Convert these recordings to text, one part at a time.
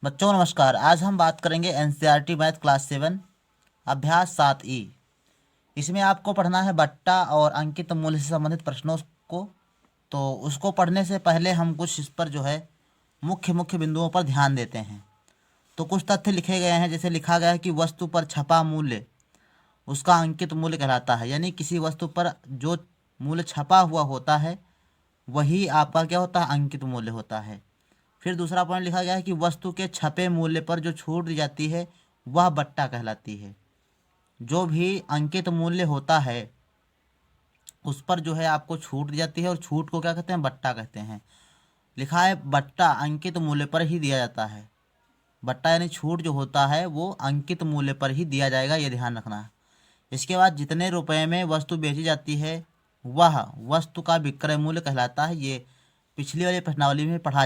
बच्चों नमस्कार। आज हम बात करेंगे एनसीईआरटी मैथ क्लास 7 अभ्यास 7 ई। इसमें आपको पढ़ना है बट्टा और अंकित मूल्य से संबंधित प्रश्नों को। तो उसको पढ़ने से पहले हम कुछ इस पर जो है मुख्य मुख्य बिंदुओं पर ध्यान देते हैं। तो कुछ तथ्य लिखे गए हैं, जैसे लिखा गया है कि वस्तु पर छपा मूल्य उसका अंकित मूल्य कहलाता है। यानी किसी वस्तु पर जो मूल्य छपा हुआ होता है वही आपका क्या होता है, अंकित मूल्य होता है। फिर दूसरा पॉइंट लिखा गया है कि वस्तु के छपे मूल्य पर जो छूट दी जाती है वह बट्टा कहलाती है। जो भी अंकित मूल्य होता है उस पर जो है आपको छूट दी जाती है और छूट को क्या कहते हैं, बट्टा कहते हैं। लिखा है बट्टा अंकित मूल्य पर ही दिया जाता है। बट्टा यानी छूट जो होता है वो अंकित मूल्य पर ही दिया जाएगा, ये ध्यान रखना है। इसके बाद जितने रुपए में वस्तु बेची जाती है वह वस्तु का विक्रय मूल्य कहलाता है। ये पिछली वाली प्रश्नावली में पढ़ा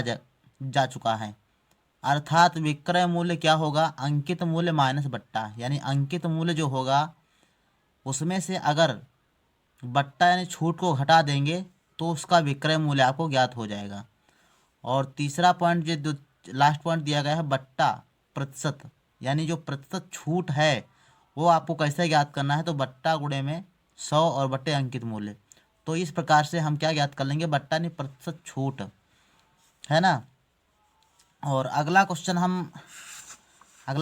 जा चुका है। अर्थात विक्रय मूल्य क्या होगा, अंकित मूल्य माइनस बट्टा। यानी अंकित मूल्य जो होगा उसमें से अगर बट्टा यानी छूट को घटा देंगे तो उसका विक्रय मूल्य आपको ज्ञात हो जाएगा। और तीसरा पॉइंट जो लास्ट पॉइंट दिया गया है बट्टा प्रतिशत, यानी जो प्रतिशत छूट है वो आपको कैसे ज्ञात करना है, तो बट्टा गुणे में 100 और बट्टे अंकित मूल्य। तो इस प्रकार से हम क्या ज्ञात कर लेंगे, बट्टा यानी प्रतिशत छूट, है ना। और अगला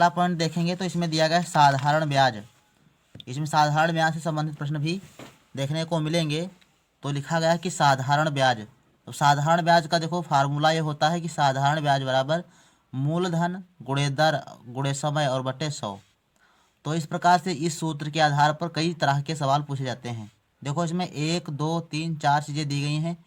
पॉइंट देखेंगे तो इसमें दिया गया है साधारण ब्याज। इसमें साधारण ब्याज से संबंधित प्रश्न भी देखने को मिलेंगे। तो लिखा गया है कि साधारण ब्याज, तो साधारण ब्याज का देखो फार्मूला ये होता है कि साधारण ब्याज बराबर मूलधन गुणे दर गुणे समय और बटे 100। तो इस प्रकार से इस सूत्र के आधार पर कई तरह के सवाल पूछे जाते हैं। देखो इसमें 1 2 3 4 चीज़ें दी गई हैं।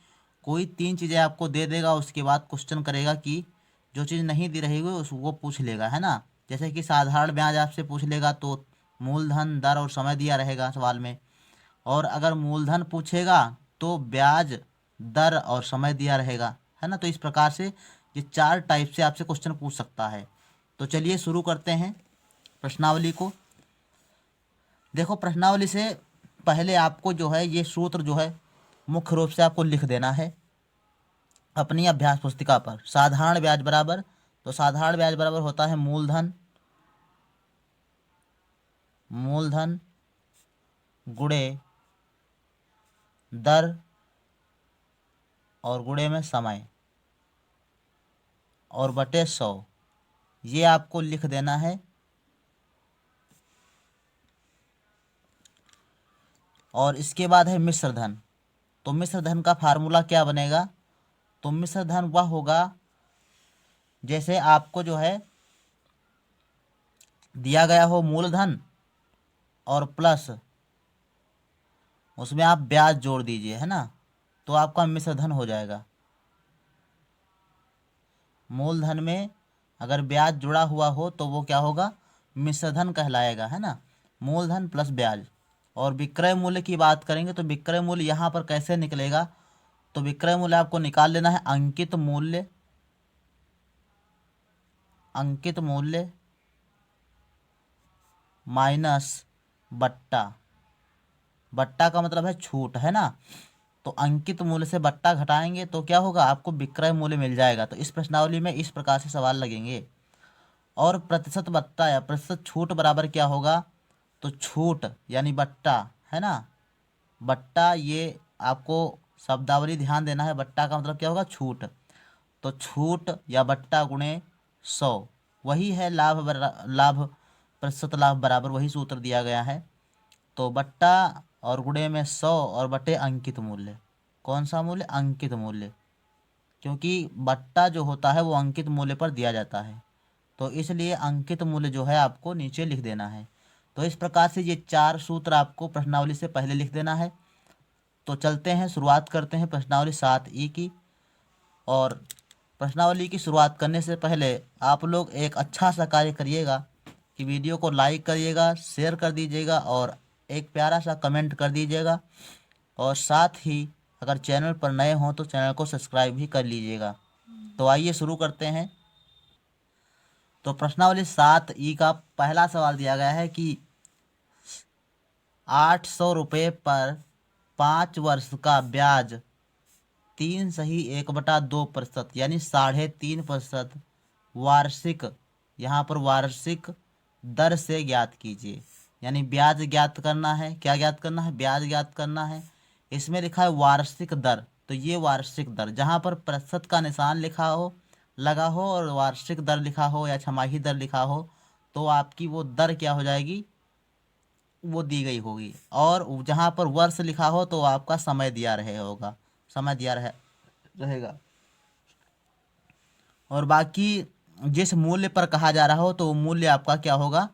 कोई 3 चीज़ें आपको दे देगा, उसके बाद क्वेश्चन करेगा कि जो चीज़ नहीं दी रहेगी उस वो पूछ लेगा, है ना। जैसे कि साधारण ब्याज आपसे पूछ लेगा तो मूलधन दर और समय दिया रहेगा सवाल में। और अगर मूलधन पूछेगा तो ब्याज दर और समय दिया रहेगा, है ना। तो इस प्रकार से ये 4 टाइप से आपसे क्वेश्चन पूछ सकता है। तो चलिए शुरू करते हैं प्रश्नावली को। देखो प्रश्नावली से पहले आपको जो है ये सूत्र जो है मुख्य रूप से आपको लिख देना है अपनी अभ्यास पुस्तिका पर। साधारण ब्याज बराबर, तो साधारण ब्याज बराबर होता है मूलधन गुणे दर और गुणे में समय और बटे 100। ये आपको लिख देना है। और इसके बाद है मिश्र धन। तो मिश्र धन का फार्मूला क्या बनेगा, तो मिश्र धन वह होगा जैसे आपको जो है दिया गया हो मूलधन और प्लस उसमें आप ब्याज जोड़ दीजिए, है ना। तो आपका मिश्र धन हो जाएगा। मूलधन में अगर ब्याज जुड़ा हुआ हो तो वो क्या होगा, मिश्र धन कहलाएगा, है ना। मूलधन प्लस ब्याज। और विक्रय मूल्य की बात करेंगे तो विक्रय मूल्य यहाँ पर कैसे निकलेगा, तो विक्रय मूल्य आपको निकाल लेना है अंकित मूल्य माइनस बट्टा। बट्टा का मतलब है छूट, है ना। तो अंकित मूल्य से बट्टा घटाएंगे तो क्या होगा, आपको विक्रय मूल्य मिल जाएगा। तो इस प्रश्नावली में इस प्रकार से सवाल लगेंगे। और प्रतिशत बट्टा या प्रतिशत छूट बराबर क्या होगा, तो छूट यानी बट्टा, है ना। बट्टा ये आपको शब्दावली ध्यान देना है। बट्टा का मतलब क्या होगा, छूट। तो छूट या बट्टा गुणे 100 वही है लाभ प्रतिशत लाभ बराबर वही सूत्र दिया गया है। तो बट्टा और गुणे में 100 और बटे अंकित मूल्य। कौन सा मूल्य, अंकित मूल्य, क्योंकि बट्टा जो होता है वो अंकित मूल्य पर दिया जाता है। तो इसलिए अंकित मूल्य जो है आपको नीचे लिख देना है। तो इस प्रकार से ये 4 सूत्र आपको प्रश्नावली से पहले लिख देना है। तो चलते हैं, शुरुआत करते हैं प्रश्नावली 7 ई की। और प्रश्नावली की शुरुआत करने से पहले आप लोग एक अच्छा सा कार्य करिएगा कि वीडियो को लाइक करिएगा, शेयर कर दीजिएगा और एक प्यारा सा कमेंट कर दीजिएगा। और साथ ही अगर चैनल पर नए हों तो चैनल को सब्सक्राइब भी कर लीजिएगा। तो आइए शुरू करते हैं। तो प्रश्नावली 7 ई का पहला सवाल दिया गया है कि 800 रुपये पर 5 वर्ष का ब्याज 3 सही 1/2% यानी 3.5% वार्षिक, यहाँ पर वार्षिक दर से ज्ञात कीजिए, यानी ब्याज ज्ञात करना है। क्या ज्ञात करना है? ब्याज ज्ञात करना है। इसमें लिखा है वार्षिक दर, तो ये वार्षिक दर, जहाँ पर प्रतिशत का निशान लिखा हो, लगा हो, और वार्षिक दर लिखा हो या छमाही दर लिखा हो, तो आपकी वो दर क्या हो जाएगी? वो दी गई होगी। और जहाँ पर वर्ष लिखा हो तो आपका समय दिया रहेगा, समय दिया रहेगा। और बाकी जिस मूल्य पर कहा जा रहा हो तो वो मूल्य आपका क्या होगा?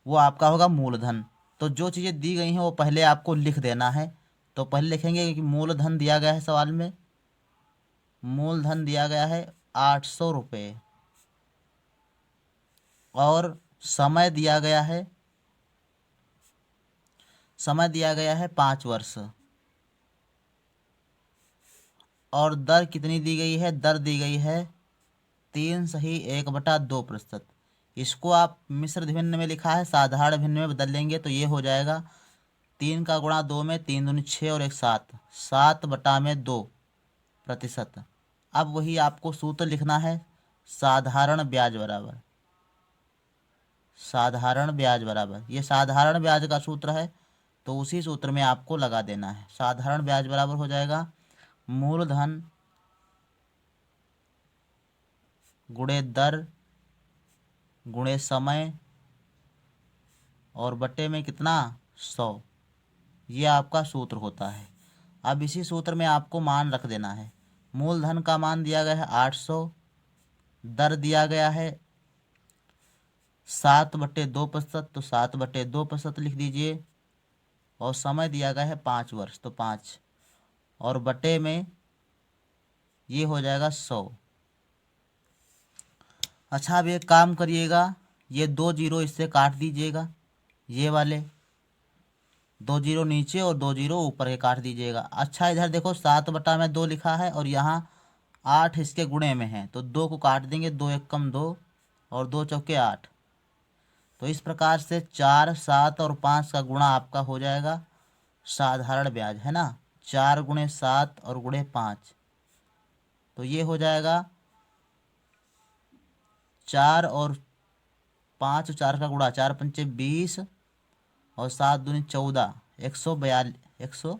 वो आपका होगा मूलधन। तो जो चीज़ें दी गई हैं वो पहले आपको लिख देना है। तो पहले लिखेंगे कि मूलधन दिया गया है सवाल में, मूलधन दिया गया है 800 रुपये, और समय दिया गया है, समय दिया गया है 5 वर्ष, और दर कितनी दी गई है? दर दी गई है 3/1/2%। इसको आप मिश्र भिन्न में लिखा है, साधारण भिन्न में बदल लेंगे तो ये हो जाएगा 3 का गुणा 2 में 3 दूनी 6 और 1 7, 7/2%। अब वही आपको सूत्र लिखना है, साधारण ब्याज बराबर, साधारण ब्याज बराबर, ये साधारण ब्याज का सूत्र है, तो उसी सूत्र में आपको लगा देना है। साधारण ब्याज बराबर हो जाएगा मूलधन गुणे दर गुणे समय, और बटे में कितना? 100। ये आपका सूत्र होता है। अब इसी सूत्र में आपको मान रख देना है। मूलधन का मान दिया गया है 800, दर दिया गया है 7/2%, तो 7/2% लिख दीजिए, और समय दिया गया है 5 वर्ष, तो 5, और बटे में ये हो जाएगा 100। अच्छा, अब एक काम करिएगा, ये 2 जीरो इससे काट दीजिएगा, ये वाले 2 जीरो नीचे और 2 जीरो ऊपर के काट दीजिएगा। अच्छा, इधर देखो 7/2 लिखा है और यहाँ 8 इसके गुणे में है, तो 2 को काट देंगे, 2 एक कम 2, और 2 चौके 8। तो इस प्रकार से 4, 7 और 5 का गुणा आपका हो जाएगा साधारण ब्याज, है ना। 4 गुणे 7 और गुणे 5, तो ये हो जाएगा 4 और 5, 4 का गुणा, 4 पंचे 20 और 7 दूनी 14, 142, 100,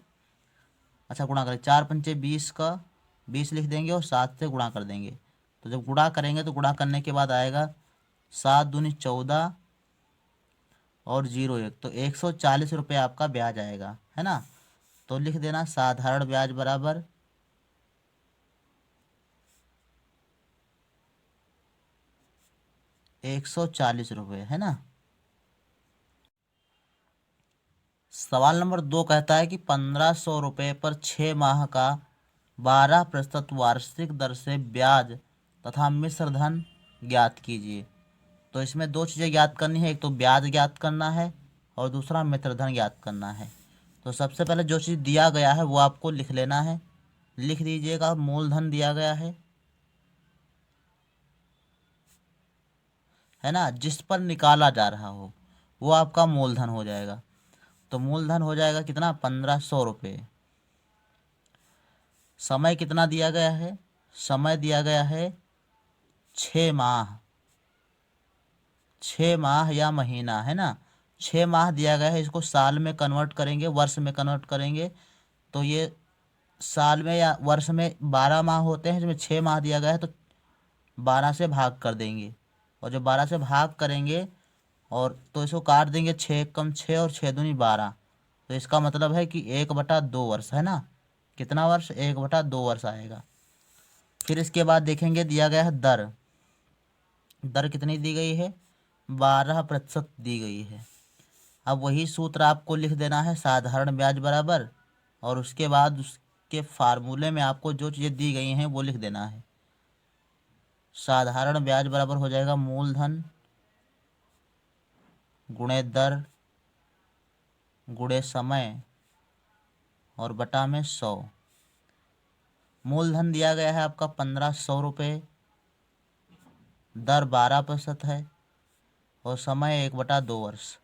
अच्छा गुणा करें, 4 पंचे 20 का 20 लिख देंगे और 7 से गुणा कर देंगे। तो जब गुणा करेंगे तो गुणा करने के बाद आएगा 7 दूनी 14 और 0 1, तो 140 रुपये आपका ब्याज आएगा, है ना। तो लिख देना साधारण ब्याज बराबर 140 रुपये, है ना। सवाल नंबर 2 कहता है कि 1500 रुपये पर 6 माह का 12% वार्षिक दर से ब्याज तथा मिश्र धन ज्ञात कीजिए। तो इसमें 2 चीज़ें ज्ञात करनी है, एक तो ब्याज ज्ञात करना है और दूसरा मिश्र धन ज्ञात करना है। तो सबसे पहले जो चीज़ दिया गया है वो आपको लिख लेना है। लिख दीजिएगा, मूलधन दिया गया है ना, जिस पर निकाला जा रहा हो वो आपका मूलधन हो जाएगा। तो मूलधन हो जाएगा कितना? 1500 रुपये। समय कितना दिया गया है? समय दिया गया है 6 माह, 6 माह या महीना, है ना। 6 माह दिया गया है, इसको साल में कन्वर्ट करेंगे, वर्ष में कन्वर्ट करेंगे, तो ये साल में या वर्ष में 12 माह होते हैं, जिसमें 6 माह दिया गया है, तो 12 से भाग कर देंगे, और जब 12 से भाग करेंगे और तो इसको काट देंगे, 6 कम 6 और 6 दूनी 12, तो इसका मतलब है कि 1/2 वर्ष, है ना। कितना वर्ष? 1/2 वर्ष आएगा। फिर इसके बाद देखेंगे दिया गया है दर, दर कितनी दी गई है? 12% दी गई है। अब वही सूत्र आपको लिख देना है, साधारण ब्याज बराबर, और उसके बाद उसके फार्मूले में आपको जो चीज़ें दी गई हैं वो लिख देना है। साधारण ब्याज बराबर हो जाएगा मूलधन गुणे दर गुणे समय और बटा में 100। मूलधन दिया गया है आपका 1500 रुपये, दर 12% है, और समय 1/2 वर्ष।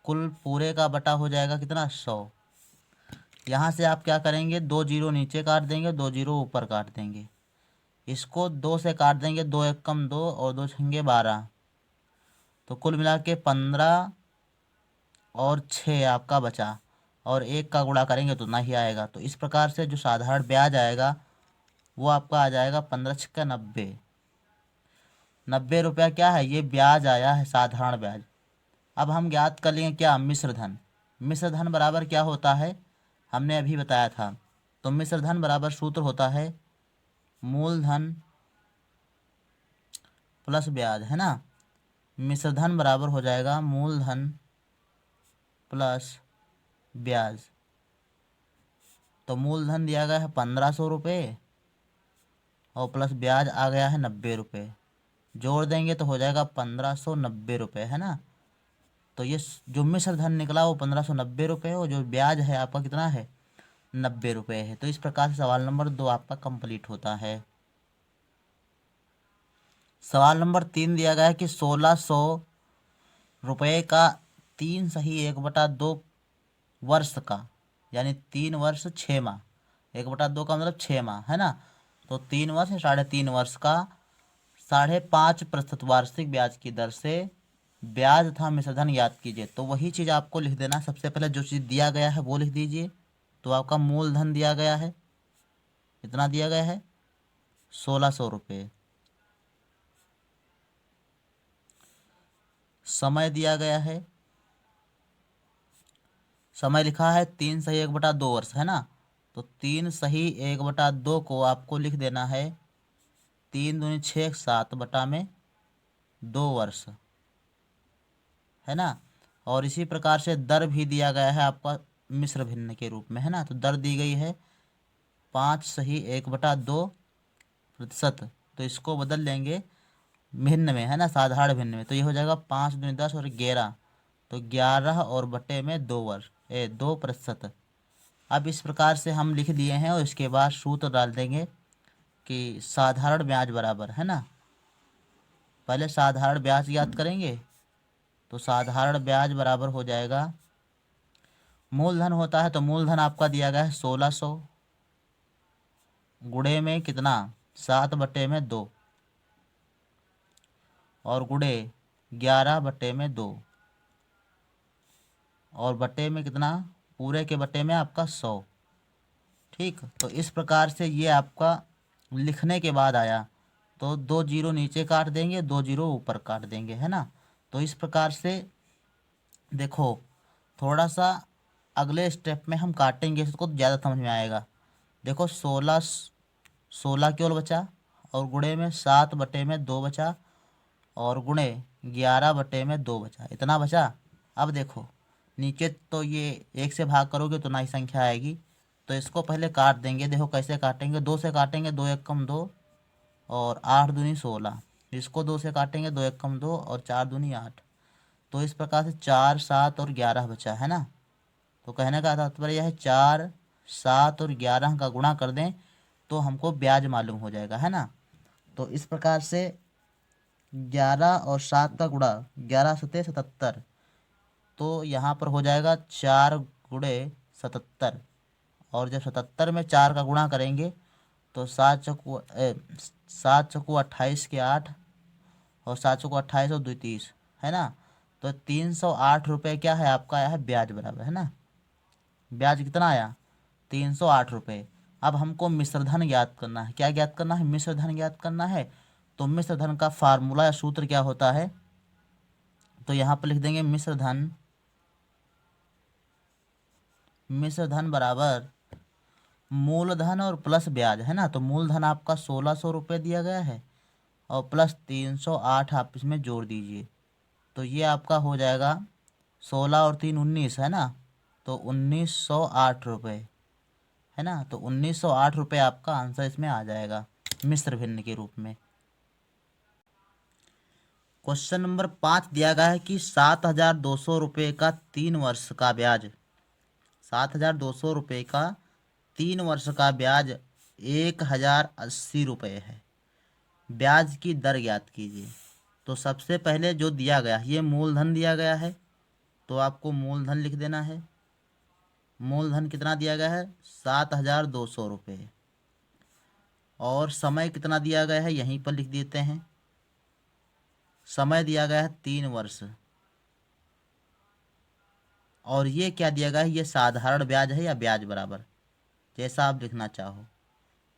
कुल पूरे का बटा हो जाएगा कितना? 100। यहाँ से आप क्या करेंगे? 2 जीरो नीचे काट देंगे, 2 जीरो ऊपर काट देंगे। इसको 2 से काट देंगे, 2 एकम 2 और 2 छंगे 12, तो कुल मिला के 15 और 6 आपका बचा, और 1 का गुणा करेंगे तो ना ही आएगा। तो इस प्रकार से जो साधारण ब्याज आएगा वो आपका आ जाएगा 15 छक्का 90। 90 रुपया क्या है, ये ब्याज आया है, साधारण ब्याज। अब हम ज्ञात कर लेंगे क्या, मिश्र धन। मिश्र धन बराबर क्या होता है, हमने अभी बताया था। तो मिश्र धन बराबर सूत्र होता है मूलधन प्लस ब्याज, है ना। मिश्र धन बराबर हो जाएगा मूलधन प्लस ब्याज। तो मूलधन दिया गया है 1500 रुपये और प्लस ब्याज आ गया है 90 रुपये, जोड़ देंगे तो हो जाएगा 1590 रुपये, है ना। तो ये जो मिश्र धन निकला वो 1590 रुपये, और जो ब्याज है आपका कितना है, 90 रुपये है। तो इस प्रकार से सवाल नंबर 2 आपका कंप्लीट होता है। सवाल नंबर 3 दिया गया है कि 1600 रुपये का 3 सही 1/2 वर्ष का, यानी 3 वर्ष 6 माह, 1/2 का मतलब 6 माह, है ना। तो 3 वर्ष 3.5 वर्ष का 5.5% वार्षिक ब्याज की दर से ब्याज तथा मिश्रधन याद कीजिए। तो वही चीज़ आपको लिख देना। सबसे पहले जो चीज़ दिया गया है वो लिख दीजिए। तो आपका मूलधन दिया गया है, कितना दिया गया है, 1600 रुपये। समय दिया गया है, समय लिखा है 3 सही 1/2 वर्ष, है ना। तो 3 सही 1/2 को आपको लिख देना है 3 दूनी 6 7 बटा में 2 वर्ष, है ना। और इसी प्रकार से दर भी दिया गया है आपका मिश्र भिन्न के रूप में, है ना। तो दर दी गई है 5 सही 1/2%। तो इसको बदल लेंगे भिन्न में, है ना, साधारण भिन्न में। तो ये हो जाएगा 5 दूनी 10 और 11, तो 11 और बटे में 2 वर्ष 2%। अब इस प्रकार से हम लिख दिए हैं, और इसके बाद सूत्र डाल देंगे कि साधारण ब्याज बराबर, है ना, पहले साधारण ब्याज याद करेंगे। तो साधारण ब्याज बराबर हो जाएगा, मूलधन होता है तो मूलधन आपका दिया गया है 1600, गुणे में कितना 7/2, और गुणे 11/2, और बटे में कितना, पूरे के बटे में आपका 100। ठीक, तो इस प्रकार से ये आपका लिखने के बाद आया। तो 2 जीरो नीचे काट देंगे, 2 जीरो ऊपर काट देंगे, है ना। तो इस प्रकार से देखो, थोड़ा सा अगले स्टेप में हम काटेंगे इसको तो ज़्यादा समझ में आएगा। देखो 16 केवल बचा, और गुणे में 7/2 बचा, और गुणे 11/2 बचा, इतना बचा। अब देखो नीचे तो ये 1 से भाग करोगे तो नई संख्या आएगी। तो इसको पहले काट देंगे। देखो कैसे काटेंगे, 2 से काटेंगे, 2 एकम 2 और 8 दूनी 16। इसको 2 से काटेंगे, 2 एकम 2 और 4 दूनी 8। तो इस प्रकार से 4 7 और 11 बचा, है ना। तो कहने का तात्पर्य यह है 4 7 और 11 का गुणा कर दें तो हमको ब्याज मालूम हो जाएगा, है ना। तो इस प्रकार से 11 और 7 का गुणा, 11×7=77। तो यहाँ पर हो जाएगा 4×77, और जब 77 में 4 का गुणा करेंगे तो 7×7 के 8, और 7×7 और 2 30, है ना। तो 308 रुपये क्या है आपका आया है ब्याज बराबर, है ना। ब्याज कितना आया, 308 रुपये। अब हमको मिश्रधन ज्ञात करना है। क्या ज्ञात करना है, मिश्रधन ज्ञात करना है। तो मिश्रधन का फार्मूला या सूत्र क्या होता है, तो यहाँ पर लिख देंगे मिश्रधन बराबर मूलधन और प्लस ब्याज, है ना। तो मूलधन आपका 1600 रुपये दिया गया है, और प्लस 308 आप इसमें जोड़ दीजिए। तो ये आपका हो जाएगा 16 और 3 19, है ना। तो 1908 रुपये, है ना। तो 1908 रुपये आपका आंसर इसमें आ जाएगा मिश्र भिन्न के रूप में। क्वेश्चन नंबर 5 दिया गया है कि 7200 रुपये का 3 वर्ष का ब्याज, 7200 रुपये का 3 वर्ष का ब्याज 1080 रुपये है। ब्याज की दर ज्ञात कीजिए। तो सबसे पहले जो दिया गया है, ये मूलधन दिया गया है, तो आपको मूलधन लिख देना है। मूलधन कितना दिया गया है, 7200 रुपये। और समय कितना दिया गया है यहीं पर लिख देते हैं। समय दिया गया है 3 वर्ष। और ये क्या दिया गया है, ये साधारण ब्याज है या ब्याज बराबर, जैसा आप लिखना चाहो,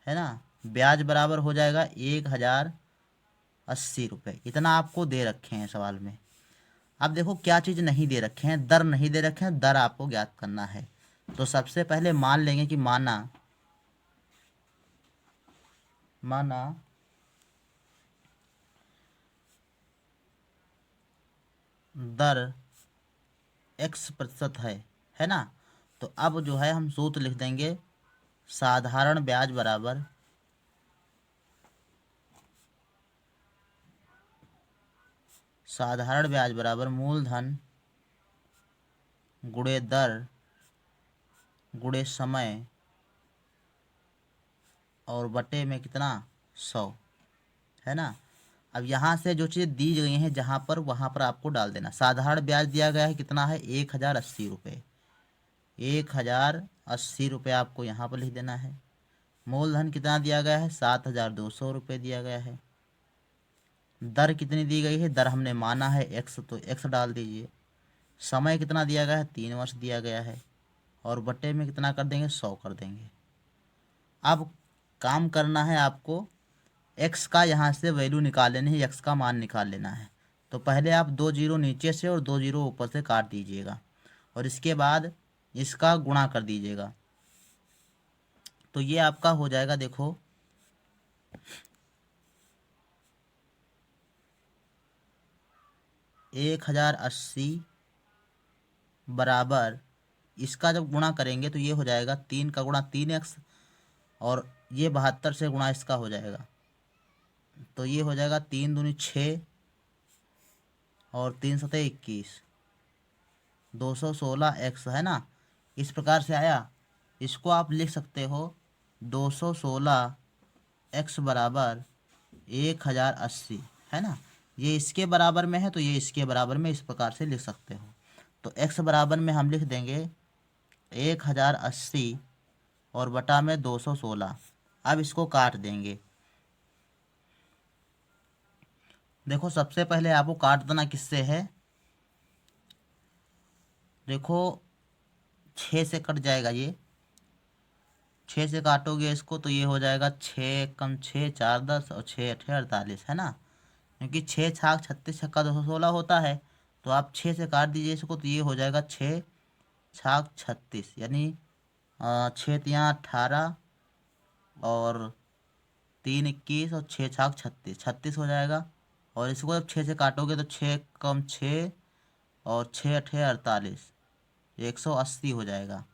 है ना। ब्याज बराबर हो जाएगा 1080 रुपये, इतना आपको दे रखे हैं सवाल में। अब देखो क्या चीज़ नहीं दे रखे हैं, दर नहीं दे रखे हैं, दर आपको ज्ञात करना है। तो सबसे पहले मान लेंगे कि माना माना दर x% है ना। तो अब जो है हम सूत्र लिख देंगे, साधारण ब्याज बराबर मूलधन गुणे दर गुणे समय और बटे में कितना 100, है ना। अब यहाँ से जो चीज़ दी गई हैं जहाँ पर वहाँ पर आपको डाल देना। साधारण ब्याज दिया गया है कितना है, 1080 रुपये। 1080 रुपये आपको यहाँ पर लिख देना है। मूलधन कितना दिया गया है, 7200 रुपये दिया गया है। दर कितनी दी गई है, दर हमने माना है x, तो x डाल दीजिए। समय कितना दिया गया है, 3 वर्ष दिया गया है। और बटे में कितना कर देंगे, 100 कर देंगे। अब काम करना है आपको, x का यहाँ से वैल्यू निकाल लेनी है, x का मान निकाल लेना है। तो पहले आप 2 जीरो नीचे से और 2 जीरो ऊपर से काट दीजिएगा, और इसके बाद इसका गुणा कर दीजिएगा। तो ये आपका हो जाएगा, देखो 1080 बराबर, इसका जब गुणा करेंगे तो ये हो जाएगा 3 का गुणा 3x, और ये 72 से गुणा इसका हो जाएगा। तो ये हो जाएगा 3 दूनी 6 और 3 सतह 21, 216x, है ना। इस प्रकार से आया। इसको आप लिख सकते हो 216x बराबर 1080, है ना। ये इसके बराबर में है तो ये इसके बराबर में, इस प्रकार से लिख सकते हो। तो x बराबर में हम लिख देंगे 1080 और बटा में 216। अब इसको काट देंगे। देखो सबसे पहले आपको काट देना किससे है, देखो 6 से कट जाएगा, ये 6 से काटोगे इसको तो ये हो जाएगा 6 कम 6 4 10 और 6 8 48, है ना। क्योंकि 6 छाक 36 छक्का 216 होता है। तो आप 6 से काट दीजिए इसको तो ये हो जाएगा 6 छाक 36, यानी 6 तियाँ 18 और 3 21 और 6 छाक 36, 36 हो जाएगा। और इसको जब 6 से काटोगे तो 6 कम 6 और 6 अठे 48, 180 हो जाएगा,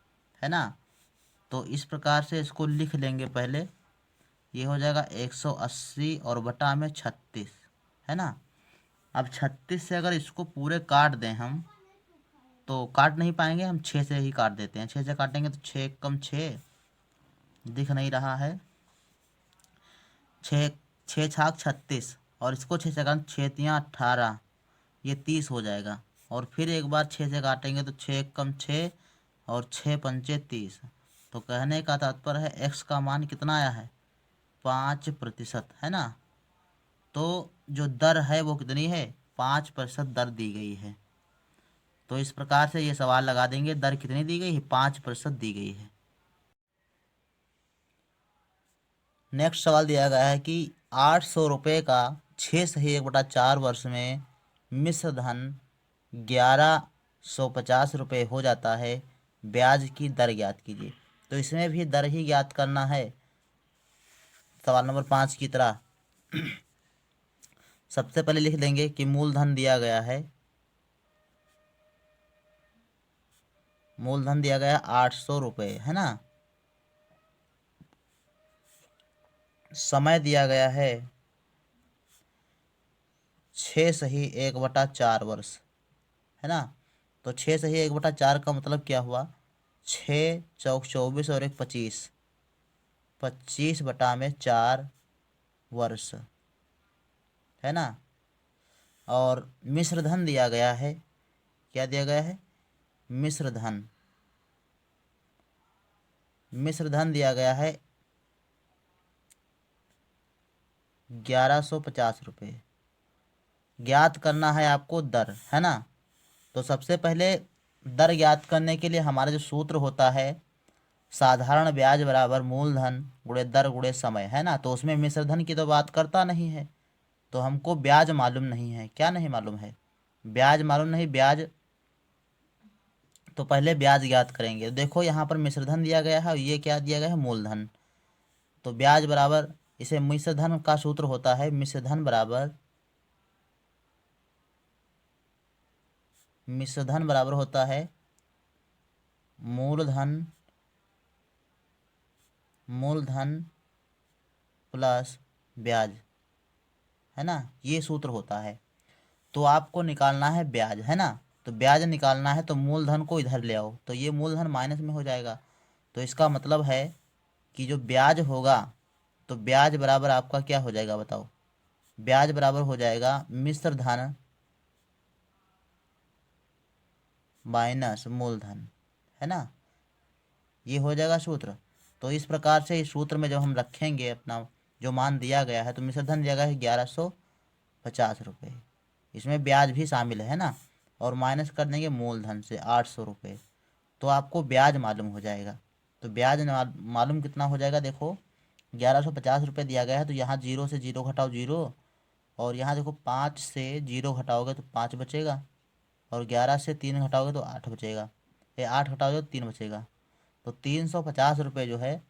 है ना। तो इस प्रकार से इसको लिख लेंगे पहले। ये हो जाएगा 180 और बटा में 36, है ना। अब 36 से अगर इसको पूरे काट दें हम तो काट नहीं पाएंगे, हम 6 से ही काट देते हैं। 6 से काटेंगे तो 6 कम 6, दिख नहीं रहा है, 6 6 छाक 36, और इसको 6 से काट 6 तियाँ 18, ये 30 हो जाएगा। और फिर एक बार 6 से काटेंगे तो 6 कम 6 और 6 पंचे 30। तो कहने का तात्पर्य है x का मान कितना आया है, 5%, है ना। तो जो दर है वो कितनी है, 5% दर दी गई है। तो इस प्रकार से ये सवाल लगा देंगे, दर कितनी दी गई है, 5% दी गई है। नेक्स्ट सवाल दिया गया है कि 800 रुपये का 6 सही 1/4 वर्ष में मिश्र धन 1150 रुपये हो जाता है, ब्याज की दर ज्ञात कीजिए। तो इसमें भी दर ही ज्ञात करना है, सवाल नंबर 5 की तरह। सबसे पहले लिख देंगे कि मूलधन दिया गया है, मूलधन दिया गया 800 रुपये, है ना। समय दिया गया है 6 सही 1/4 वर्ष, है ना। तो 6 सही 1/4 का मतलब क्या हुआ, 6 चौक 24 और 1 25, 25 बटा में 4 वर्ष, है ना। और मिश्र धन दिया गया है, क्या दिया गया है, मिश्र धन, मिश्र धन दिया गया है 1150 रुपये। ज्ञात करना है आपको दर, है ना। तो सबसे पहले दर ज्ञात करने के लिए हमारा जो सूत्र होता है, साधारण ब्याज बराबर मूलधन गुणे दर गुणे समय, है ना। तो उसमें मिश्रधन की तो बात करता नहीं है, तो हमको ब्याज मालूम नहीं है। क्या नहीं मालूम है? ब्याज मालूम नहीं। ब्याज, तो पहले ब्याज ज्ञात करेंगे। देखो यहाँ पर मिश्रधन दिया गया है और ये क्या दिया गया है? मूलधन। तो ब्याज बराबर, इसे मिश्रधन का सूत्र होता है, मिश्रधन बराबर होता है मूलधन प्लस ब्याज, है ना। ये सूत्र होता है। तो आपको निकालना है ब्याज, है ना। तो ब्याज निकालना है तो मूलधन को इधर ले आओ, तो ये मूलधन माइनस में हो जाएगा। तो इसका मतलब है कि जो ब्याज होगा, तो ब्याज बराबर आपका क्या हो जाएगा बताओ? ब्याज बराबर हो जाएगा मिश्र धन माइनस मूलधन, है ना। ये हो जाएगा सूत्र। तो इस प्रकार से इस सूत्र में जब हम रखेंगे अपना जो मान दिया गया है, तो मिश्र धन दिया गया है 1150 रुपये, इसमें ब्याज भी शामिल है ना। और माइनस कर देंगे मूलधन से 800 रुपये, तो आपको ब्याज मालूम हो जाएगा। तो ब्याज मालूम कितना हो जाएगा? देखो 1150 रुपये दिया गया है, तो यहाँ जीरो से जीरो घटाओ जीरो, और यहाँ देखो 5 से जीरो घटाओगे तो 5 बचेगा, और 11 से 3 घटाओगे तो 8 बचेगा, ये 8 घटाओगे तो 3 बचेगा। तो 350 रुपये जो है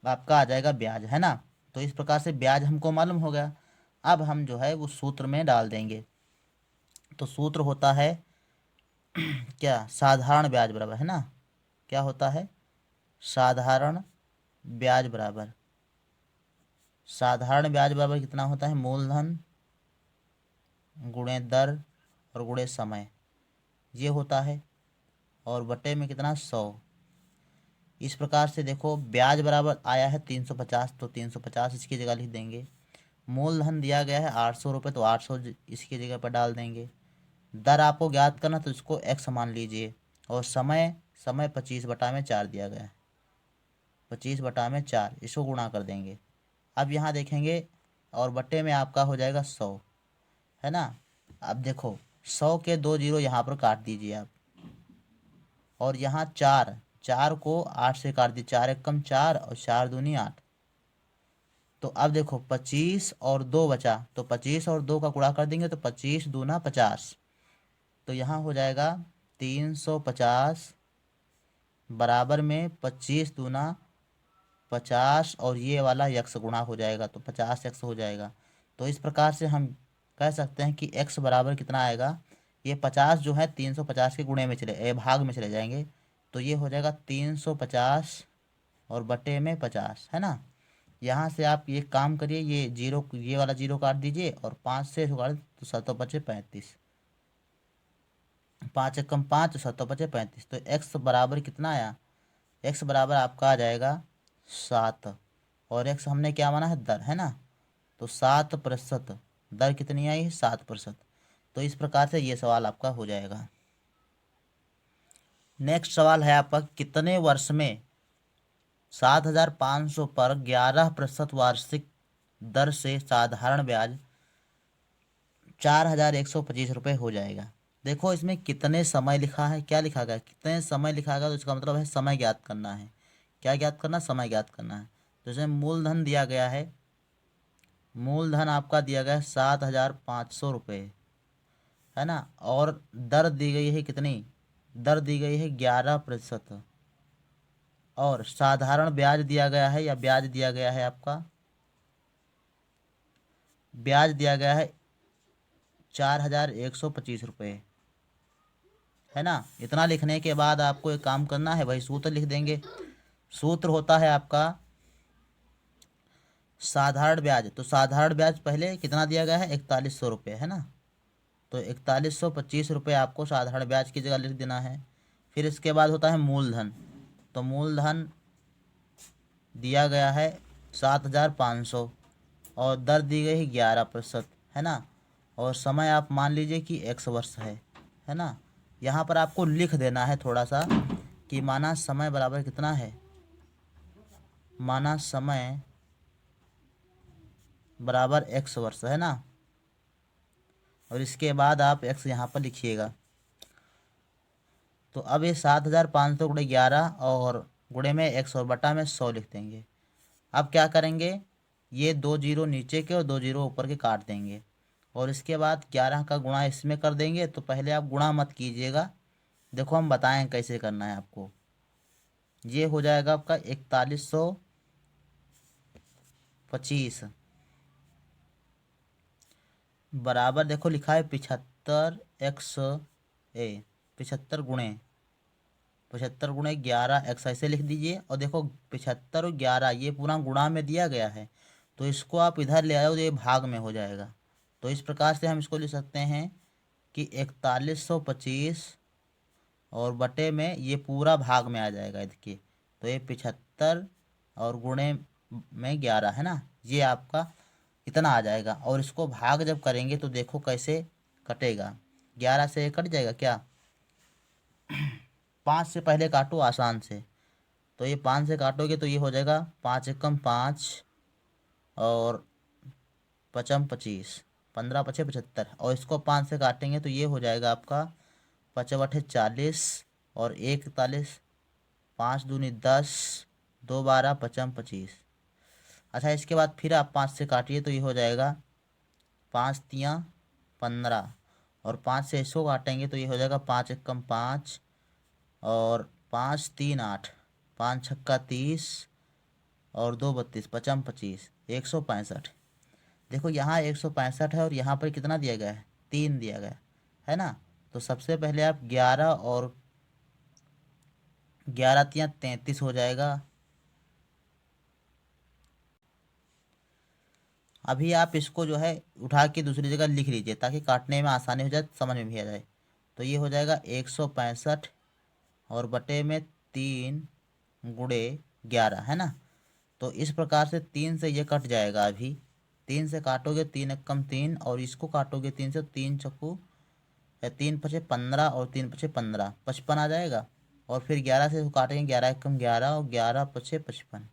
आपका आ जाएगा ब्याज, है ना। तो इस प्रकार से ब्याज हमको मालूम हो गया। अब हम जो है उस सूत्र में डाल देंगे। तो सूत्र होता है क्या? साधारण ब्याज बराबर, है ना। क्या होता है? साधारण ब्याज बराबर, साधारण ब्याज बराबर कितना होता है? मूलधन गुणे दर और गुणे समय, ये होता है। और बटे में कितना? 100। इस प्रकार से देखो ब्याज बराबर आया है 350, तो 350 इसकी जगह लिख देंगे। मूलधन दिया गया है 800 रुपये, तो 800 इसकी जगह पर डाल देंगे। दर आपको ज्ञात करना, तो इसको x मान लीजिए। और समय, समय 25/4 दिया गया है, 25/4, इसको गुणा कर देंगे। अब यहाँ देखेंगे, और बट्टे में आपका हो जाएगा 100, है ना। अब देखो 100 के 2 जीरो यहाँ पर काट दीजिए आप, और यहाँ 4, 4 को 8 से काट दीजिए, 4 एकम 4 और 4 दूनी 8। तो अब देखो 25 और 2 बचा, तो 25 और 2 का गुणा कर देंगे तो 25 दूना 50। तो यहाँ हो जाएगा 350 बराबर में 25 दूना 50, और ये वाला यक्स गुणा हो जाएगा, तो 50x हो जाएगा। तो इस प्रकार से हम कह सकते हैं कि x बराबर कितना आएगा? ये 50 जो है 350 के गुणे में भाग में चले जाएंगे, तो ये हो जाएगा 350 और बटे में 50, है ना। यहाँ से आप ये काम करिए, ये जीरो, ये वाला जीरो काट दीजिए, और 5 से इसको काट, तो 7 बचे 35, 5 एकम 5, 7 बचे 35। तो x बराबर कितना आया? x बराबर आपका आ जाएगा 7, और x हमने क्या माना है? दर, है ना। तो 7%, दर कितनी आई है? 7%। तो इस प्रकार से ये सवाल आपका हो जाएगा। नेक्स्ट सवाल है आपका, कितने वर्ष में 7,500 पर 11% वार्षिक दर से साधारण ब्याज 4,125 रुपये हो जाएगा। देखो इसमें कितने समय लिखा है, क्या लिखा गया? कितने समय लिखा गया, तो इसका मतलब है समय ज्ञात करना है। क्या ज्ञात करना? समय ज्ञात करना है। तो इसमें मूलधन दिया गया है, मूलधन आपका दिया गया है 7,500 रुपये, है ना। और दर दी गई है कितनी? दर दी गई है 11%। और साधारण ब्याज दिया गया है, या ब्याज दिया गया है आपका, ब्याज दिया गया है 4,125 रुपये, है ना। इतना लिखने के बाद आपको एक काम करना है, वही सूत्र लिख देंगे। सूत्र होता है आपका साधारण ब्याज। तो साधारण ब्याज पहले कितना दिया गया है? 4100 रुपये, है ना। तो 4125 रुपये आपको साधारण ब्याज की जगह लिख देना है। फिर इसके बाद होता है मूलधन। तो मूलधन दिया गया है 7,500, और दर दी गई है 11%, है ना। और समय आप मान लीजिए कि x वर्ष है ना। यहाँ पर आपको लिख देना है थोड़ा सा कि माना समय बराबर कितना है, माना समय बराबर x वर्ष, है ना। और इसके बाद आप x यहाँ पर लिखिएगा। तो अब ये 7500 गुणे 11 और गुणे में x और बटा में 100 लिख देंगे। अब क्या करेंगे, ये 2 जीरो नीचे के और 2 जीरो ऊपर के काट देंगे और इसके बाद 11 का गुणा इसमें कर देंगे। तो पहले आप गुणा मत कीजिएगा, देखो हम बताएं कैसे करना है आपको। ये हो जाएगा आपका 4125 बराबर, देखो लिखा है 75 गुणे 11 ऐसे लिख दीजिए। और देखो 75 और 11 ये पूरा गुणा में दिया गया है, तो इसको आप इधर ले आओ तो ये भाग में हो जाएगा। तो इस प्रकार से हम इसको लिख सकते हैं कि 4125 और बटे में ये पूरा भाग में आ जाएगा। देखिए तो ये 75 और गुणे में 11 है ना, ये आपका इतना आ जाएगा। और इसको भाग जब करेंगे तो देखो कैसे कटेगा, 11 से कट जाएगा क्या, 5 से पहले काटो आसान से। तो ये 5 से काटोगे तो ये हो जाएगा 5 एकम 5 और पचम 25, 15 पचे 75। और इसको 5 से काटेंगे तो ये हो जाएगा आपका 55 40 और 41, 5 दूनी 10, 2 12 पचम 25। अच्छा इसके बाद फिर आप 5 से काटिए तो ये हो जाएगा 5 तियाँ 15 और 5 से इसको काटेंगे तो ये हो जाएगा 5 एकम 5 और 5 3 8, 5 छक्का 30 और 2 32 पचम 25, 165। देखो यहाँ 165 है और यहाँ पर कितना दिया गया है, 3 दिया गया है ना। तो सबसे पहले आप 11 और 11 तियाँ 33 हो जाएगा। अभी आप इसको जो है उठा के दूसरी जगह लिख लीजिए ताकि काटने में आसानी हो जाए, समझ में भी आ जाए। तो ये हो जाएगा 165 और बटे में 3 गुणे 11 है ना। तो इस प्रकार से 3 से ये कट जाएगा। अभी 3 से काटोगे 3 एकम 3 और इसको काटोगे 3 से, 3 चक्कू 3 पचे 15 और 3 पचे 15, 55 आ जाएगा। और फिर 11 से काटेंगे 11 एकम 11 और 11 पचे 55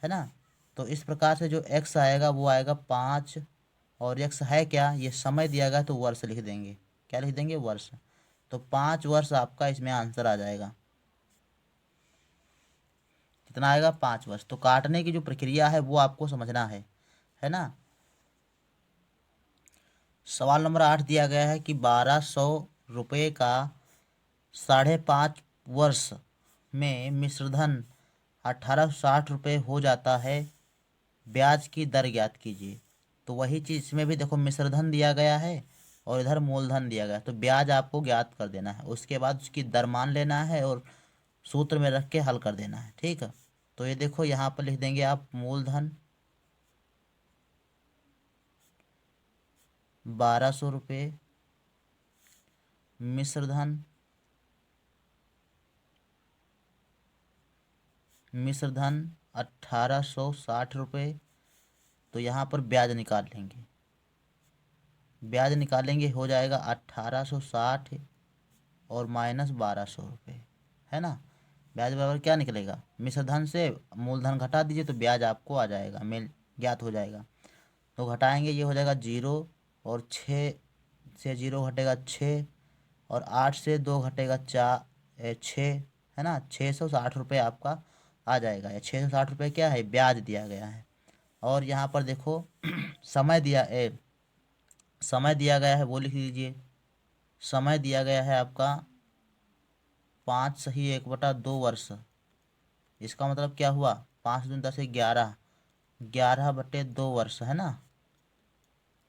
है ना। तो इस प्रकार से जो x आएगा वो आएगा 5 और x है क्या, ये समय दिया गया तो वर्ष लिख देंगे। क्या लिख देंगे, वर्ष। तो 5 वर्ष आपका इसमें आंसर आ जाएगा। कितना आएगा, 5 वर्ष। तो काटने की जो प्रक्रिया है वो आपको समझना है ना। सवाल नंबर 8 दिया गया है कि 1200 रुपये का 5.5 वर्ष में मिश्रधन 1860 रुपये हो जाता है, ब्याज की दर ज्ञात कीजिए। तो वही चीज़ इसमें भी देखो, मिश्रधन दिया गया है और इधर मूलधन दिया गया है, तो ब्याज आपको ज्ञात कर देना है। उसके बाद उसकी दर मान लेना है और सूत्र में रख के हल कर देना है, ठीक है। तो ये देखो यहाँ पर लिख देंगे आप मूलधन 1200 रुपये, मिश्रधन 1860 रुपये। तो यहाँ पर ब्याज निकाल लेंगे, ब्याज निकालेंगे हो जाएगा 1860 और माइनस 1200 रुपये, है ना। ब्याज बराबर क्या निकलेगा, मिश्रधन से मूलधन घटा दीजिए तो ब्याज आपको आ जाएगा, मेल ज्ञात हो जाएगा। तो घटाएंगे ये हो जाएगा 0 और 6 से 0 घटेगा 6 और 8 से 2 घटेगा 6 है ना। 660 रुपये आपका आ जाएगा। या 660 रुपये क्या है, ब्याज दिया गया है। और यहाँ पर देखो समय दिया गया है वो लिख लीजिए। समय दिया गया है आपका 5 सही 1/2 वर्ष। इसका मतलब क्या हुआ, 5 दूनी 10 11, 11/2 वर्ष है ना।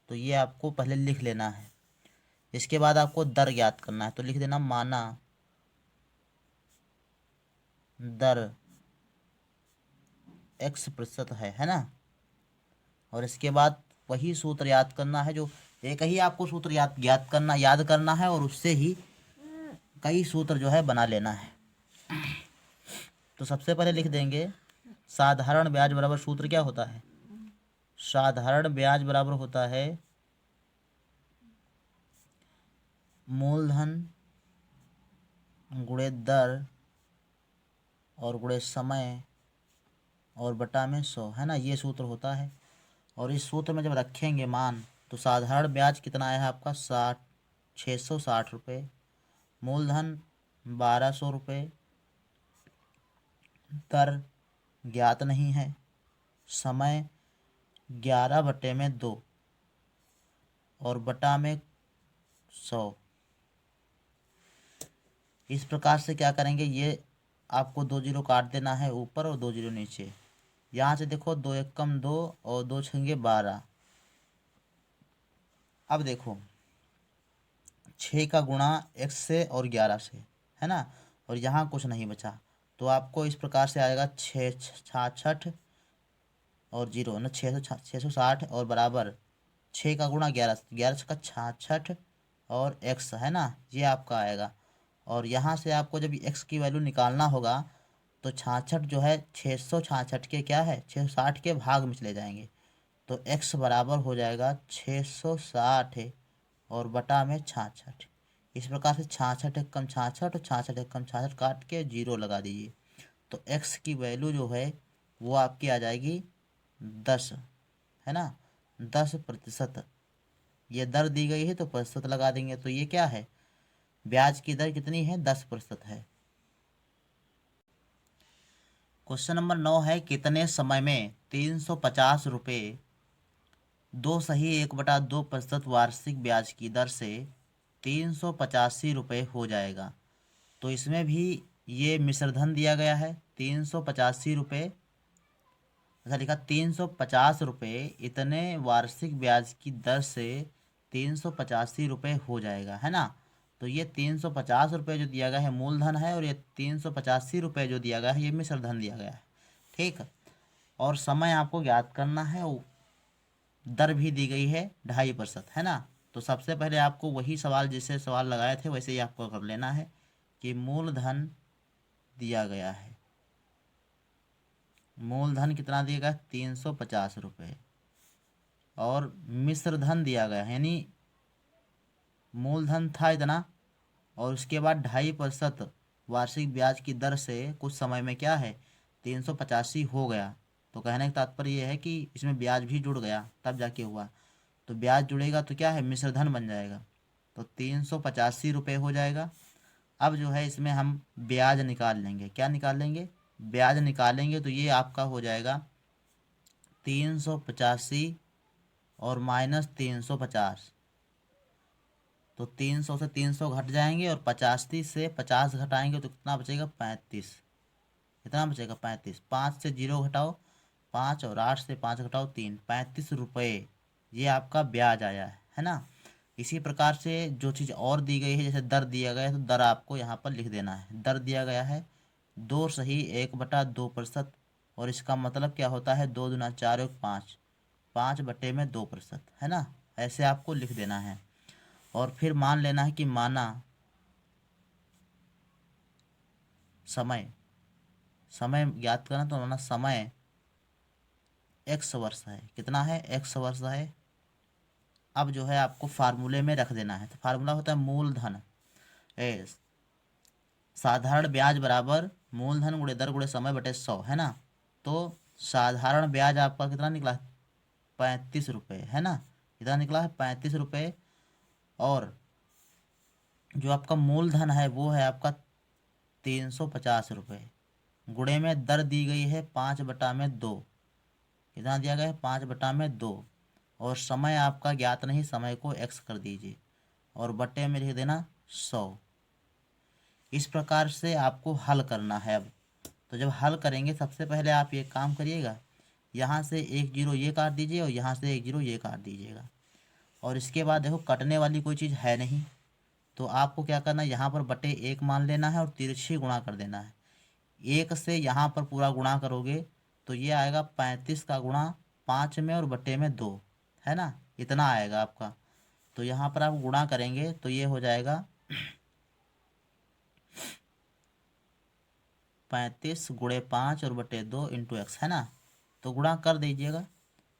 तो ये आपको पहले लिख लेना है। इसके बाद आपको दर ज्ञात करना है, तो लिख देना माना दर x% है ना। और इसके बाद वही सूत्र याद करना है, जो एक ही आपको सूत्र याद करना है और उससे ही कई सूत्र जो है बना लेना है। तो सबसे पहले लिख देंगे साधारण ब्याज बराबर, सूत्र क्या होता है, साधारण ब्याज बराबर होता है मूलधन गुणे दर और गुणे समय और बटा में 100, है ना। ये सूत्र होता है। और इस सूत्र में जब रखेंगे मान, तो साधारण ब्याज कितना आया है आपका 660 रुपये, मूलधन 1200 रुपये, दर ज्ञात नहीं है, समय 11/2 और बटा में 100। इस प्रकार से क्या करेंगे, ये आपको 2 जीरो काट देना है ऊपर और 2 जीरो नीचे। यहाँ से देखो 2 एकम 2 और 2 छंगे 12। अब देखो 6 का गुणा x से और 11 से, है ना, और यहाँ कुछ नहीं बचा, तो आपको इस प्रकार से आएगा 666 और जीरो ना 660 और बराबर 6 का गुणा 11, 11 का 66 और x, है ना, ये आपका आएगा। और यहाँ से आपको जब x की वैल्यू निकालना होगा तो 66 जो है 666 के क्या है 660 के भाग में चले जाएंगे, तो x बराबर हो जाएगा 660 और बटा में 66। इस प्रकार से 66 एक कम 66 और 66 एक कम 66 काट के जीरो लगा दीजिए, तो x की वैल्यू जो है वो आपकी आ जाएगी 10, है ना, 10%। ये दर दी गई है तो प्रतिशत लगा देंगे, तो ये क्या है, ब्याज की दर कितनी है 10% है। क्वेश्चन नंबर 9 है, कितने समय में 350 रुपये 2 1/2% वार्षिक ब्याज की दर से 385 रुपये हो जाएगा। तो इसमें भी ये मिश्रधन दिया गया है 385 रुपये, ऐसा लिखा 350 रुपये इतने वार्षिक ब्याज की दर से 385 रुपये हो जाएगा, है ना। तो ये 350 रुपये जो दिया गया है मूलधन है, और ये 385 रुपये जो दिया गया है ये मिश्रधन दिया गया है, ठीक। और समय आपको ज्ञात करना है, दर भी दी गई है 2.5%, है ना। तो सबसे पहले आपको वही सवाल जैसे सवाल लगाए थे वैसे ही आपको कर लेना है कि मूलधन दिया गया है, मूलधन कितना दिया गया 350 रुपये, और मिश्र धन दिया गया है, यानी मूलधन था इतना और उसके बाद 2.5% वार्षिक ब्याज की दर से कुछ समय में क्या है 385 हो गया। तो कहने का तात्पर्य यह है कि इसमें ब्याज भी जुड़ गया तब जाके हुआ, तो ब्याज जुड़ेगा तो क्या है मिश्रधन बन जाएगा, तो 385 रुपये हो जाएगा। अब जो है इसमें हम ब्याज निकाल लेंगे, क्या निकाल लेंगे, ब्याज निकालेंगे, तो ये आपका हो जाएगा 385 और माइनस 350, तो 300 से 300 घट जाएंगे और 85 से 50 घटाएंगे तो कितना बचेगा 35, कितना बचेगा 35, 5 से 0 घटाओ 5 और 8 से 5 घटाओ 3, 35 रुपये ये आपका ब्याज आया है ना। इसी प्रकार से जो चीज़ और दी गई है, जैसे दर दिया गया है तो दर आपको यहाँ पर लिख देना है। दर दिया गया है 2 1/2%, और इसका मतलब क्या होता है 2 दूना 4 और 5, 5/2%, है ना, ऐसे आपको लिख देना है। और फिर मान लेना है कि माना समय, समय ज्ञात करना, तो माना समय x वर्ष है, कितना है x वर्ष है। अब जो है आपको फार्मूले में रख देना है, तो फार्मूला होता है मूलधन साधारण ब्याज बराबर मूलधन गुणे दर गुणे समय बटे 100, है ना। तो साधारण ब्याज आपका कितना निकला 35 रुपये, है ना, कितना निकला है 35 रुपये, और जो आपका मूलधन है वो है आपका 350 रुपये, गुणे में दर दी गई है 5/2, कितना दिया गया है 5/2, और समय आपका ज्ञात नहीं, समय को x कर दीजिए और बटे में लिख देना 100। इस प्रकार से आपको हल करना है। अब तो जब हल करेंगे सबसे पहले आप ये काम करिएगा, यहाँ से 1 जीरो ये काट दीजिए और यहाँ से 1 जीरो ये काट दीजिएगा, और इसके बाद देखो कटने वाली कोई चीज़ है नहीं, तो आपको क्या करना है यहाँ पर बटे 1 मान लेना है और तिरछी गुणा कर देना है। 1 से यहाँ पर पूरा गुणा करोगे तो ये आएगा 35 का गुणा 5 में और बटे में 2, है ना, इतना आएगा आपका। तो यहाँ पर आप गुणा करेंगे तो ये हो जाएगा 35 गुणे 5 और बटे 2 इंटू एक्स, है ना, तो गुणा कर दीजिएगा,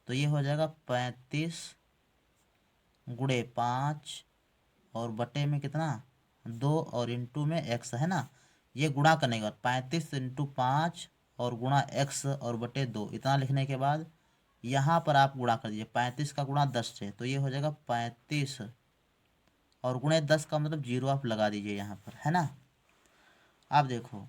तो ये हो जाएगा 35 गुणे 5 और बटे में कितना 2 और इंटू में एक्स, है ना। ये गुणा करने के बाद 35 इंटू 5 और गुणा एक्स और बटे 2, इतना लिखने के बाद यहाँ पर आप गुणा कर दीजिए, 35 का गुणा 10 से, तो ये हो जाएगा 35 और गुणे 10 का मतलब 0 आप लगा दीजिए यहाँ पर, है ना। अब देखो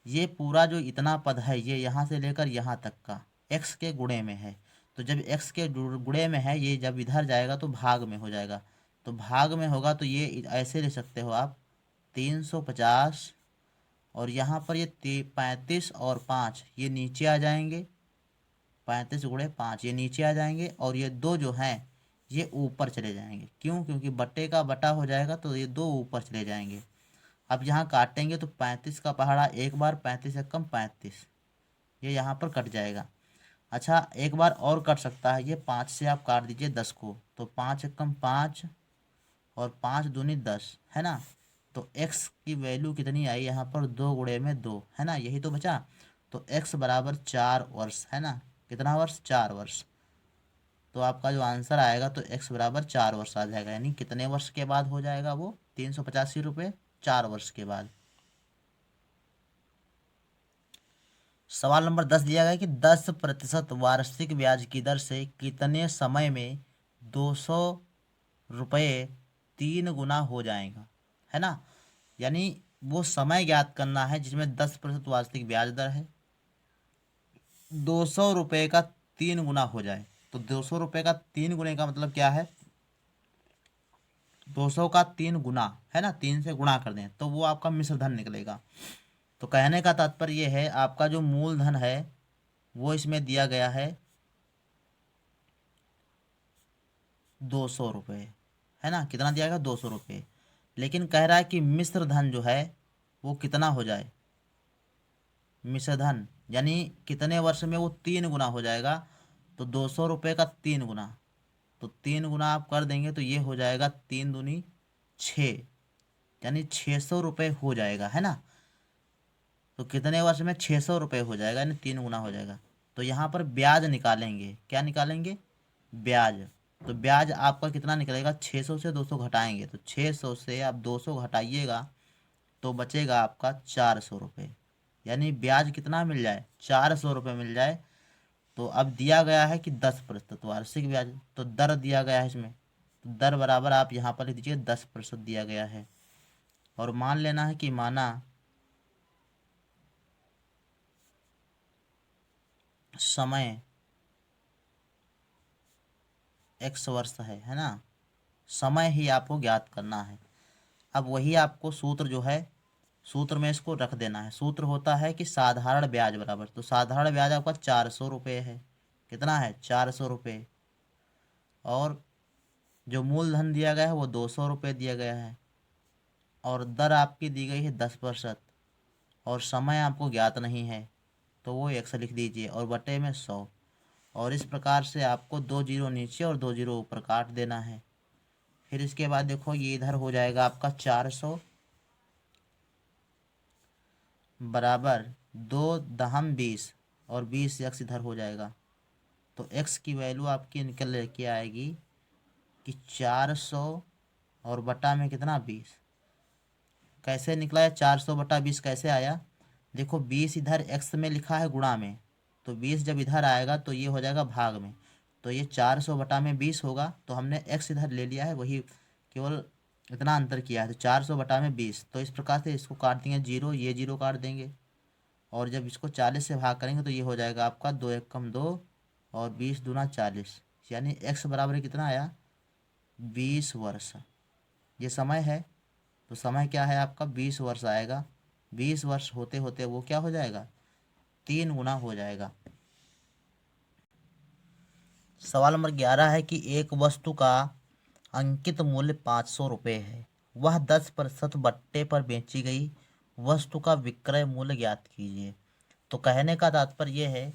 ये पूरा जो इतना पद है ये यहाँ से लेकर यहाँ तक का x के गुणे में है, तो जब x के गुणे में है ये जब इधर जाएगा तो भाग में हो जाएगा, तो भाग में होगा तो ये ऐसे ले सकते हो आप 350 और यहाँ पर ये 35 और 5 ये नीचे आ जाएंगे, 35 गुणे 5 ये नीचे आ जाएंगे और ये दो जो हैं ये ऊपर चले जाएंगे। क्यों? क्योंकि बट्टे का बटा हो जाएगा तो ये दो ऊपर चले जाएंगे। अब यहाँ काटेंगे तो 35 का पहाड़ा एक बार, 35 से कम 35, ये यहाँ पर कट जाएगा। अच्छा एक बार और कट सकता है, ये 5 से आप काट दीजिए 10 को, तो 5 से कम 5 और 5 दूनी 10, है ना। तो x की वैल्यू कितनी आई यहाँ पर, 2 गुणे में 2, है ना, यही तो बचा। तो x बराबर 4 वर्ष, है ना, कितना वर्ष, 4 वर्ष। तो आपका जो आंसर आएगा तो x बराबर 4 वर्ष आ जाएगा, यानी कितने वर्ष के बाद हो जाएगा वो 385 रुपये, 4 वर्ष के बाद। सवाल नंबर 10 दिया गया कि 10% वार्षिक ब्याज की दर से कितने समय में 200 रुपये 3 गुना हो जाएगा, है ना। यानी वो समय ज्ञात करना है जिसमें 10% वार्षिक ब्याज दर है, 200 रुपये का 3 गुना हो जाए। तो 200 रुपये का 3 गुने का मतलब क्या है, 200 का 3 गुना, है ना, 3 से गुणा कर दें तो वो आपका मिश्र धन निकलेगा। तो कहने का तात्पर्य ये है आपका जो मूलधन है वो इसमें दिया गया है 200 रुपये, है ना, कितना दिया गया 200 रुपये। लेकिन कह रहा है कि मिश्र धन जो है वो कितना हो जाए, मिश्र धन यानी कितने वर्ष में वो 3 गुना हो जाएगा। तो 200 रुपये का 3 गुना, तो 3 गुना आप कर देंगे तो ये हो जाएगा 3 दूनी 6, यानी 600 रुपये हो जाएगा, है ना। तो कितने वर्ष में 600 रुपये हो जाएगा, यानी 3 गुना हो जाएगा। तो यहाँ पर ब्याज निकालेंगे, क्या निकालेंगे, ब्याज। तो ब्याज आपका कितना निकलेगा, 600 से 200 घटाएंगे तो 600 से आप 200 घटाइएगा तो बचेगा आपका 400 रुपये, यानी ब्याज कितना मिल जाए, 400 रुपये मिल जाए। तो अब दिया गया है कि 10% वार्षिक ब्याज, तो दर दिया गया है इसमें, तो दर बराबर आप यहाँ पर लिख दीजिए 10% दिया गया है। और मान लेना है कि माना समय x वर्ष है ना, समय ही आपको ज्ञात करना है। अब वही आपको सूत्र जो है, सूत्र में इसको रख देना है। सूत्र होता है कि साधारण ब्याज बराबर, तो साधारण ब्याज आपका 400 रुपये है, कितना है 400 रुपये, और जो मूलधन दिया गया है वो 200 रुपये दिया गया है, और दर आपकी दी गई है 10%, और समय आपको ज्ञात नहीं है तो वो 100 लिख दीजिए और बटे में 100। और इस प्रकार से आपको 2 जीरो नीचे और 2 जीरो ऊपर काट देना है। फिर इसके बाद देखो ये इधर हो जाएगा आपका 400 बराबर 2 दहम 20 और 20 x इधर हो जाएगा। तो x की वैल्यू आपकी निकल के आएगी कि 400 और बटा में कितना 20। कैसे निकला है 400 बटा 20 कैसे आया, देखो 20 इधर x में लिखा है गुणा में, तो 20 जब इधर आएगा तो ये हो जाएगा भाग में, तो ये 400 बटा में 20 होगा। तो हमने x इधर ले लिया है, वही केवल इतना अंतर किया है, तो 400 बटा में 20। तो इस प्रकार से इसको काट देंगे जीरो, ये जीरो काट देंगे, और जब इसको 40 से भाग करेंगे तो ये हो जाएगा आपका 2 एक कम 2 और 20 दूना 40, यानी x बराबर कितना आया 20 वर्ष। ये समय है, तो समय क्या है आपका 20 वर्ष आएगा। 20 वर्ष होते होते वो क्या हो जाएगा 3 गुना हो जाएगा। सवाल नंबर 11 है कि एक वस्तु का अंकित मूल्य 500 रुपये है, वह 10% बट्टे पर बेची गई वस्तु का विक्रय मूल्य ज्ञात कीजिए। तो कहने का तात्पर्य यह है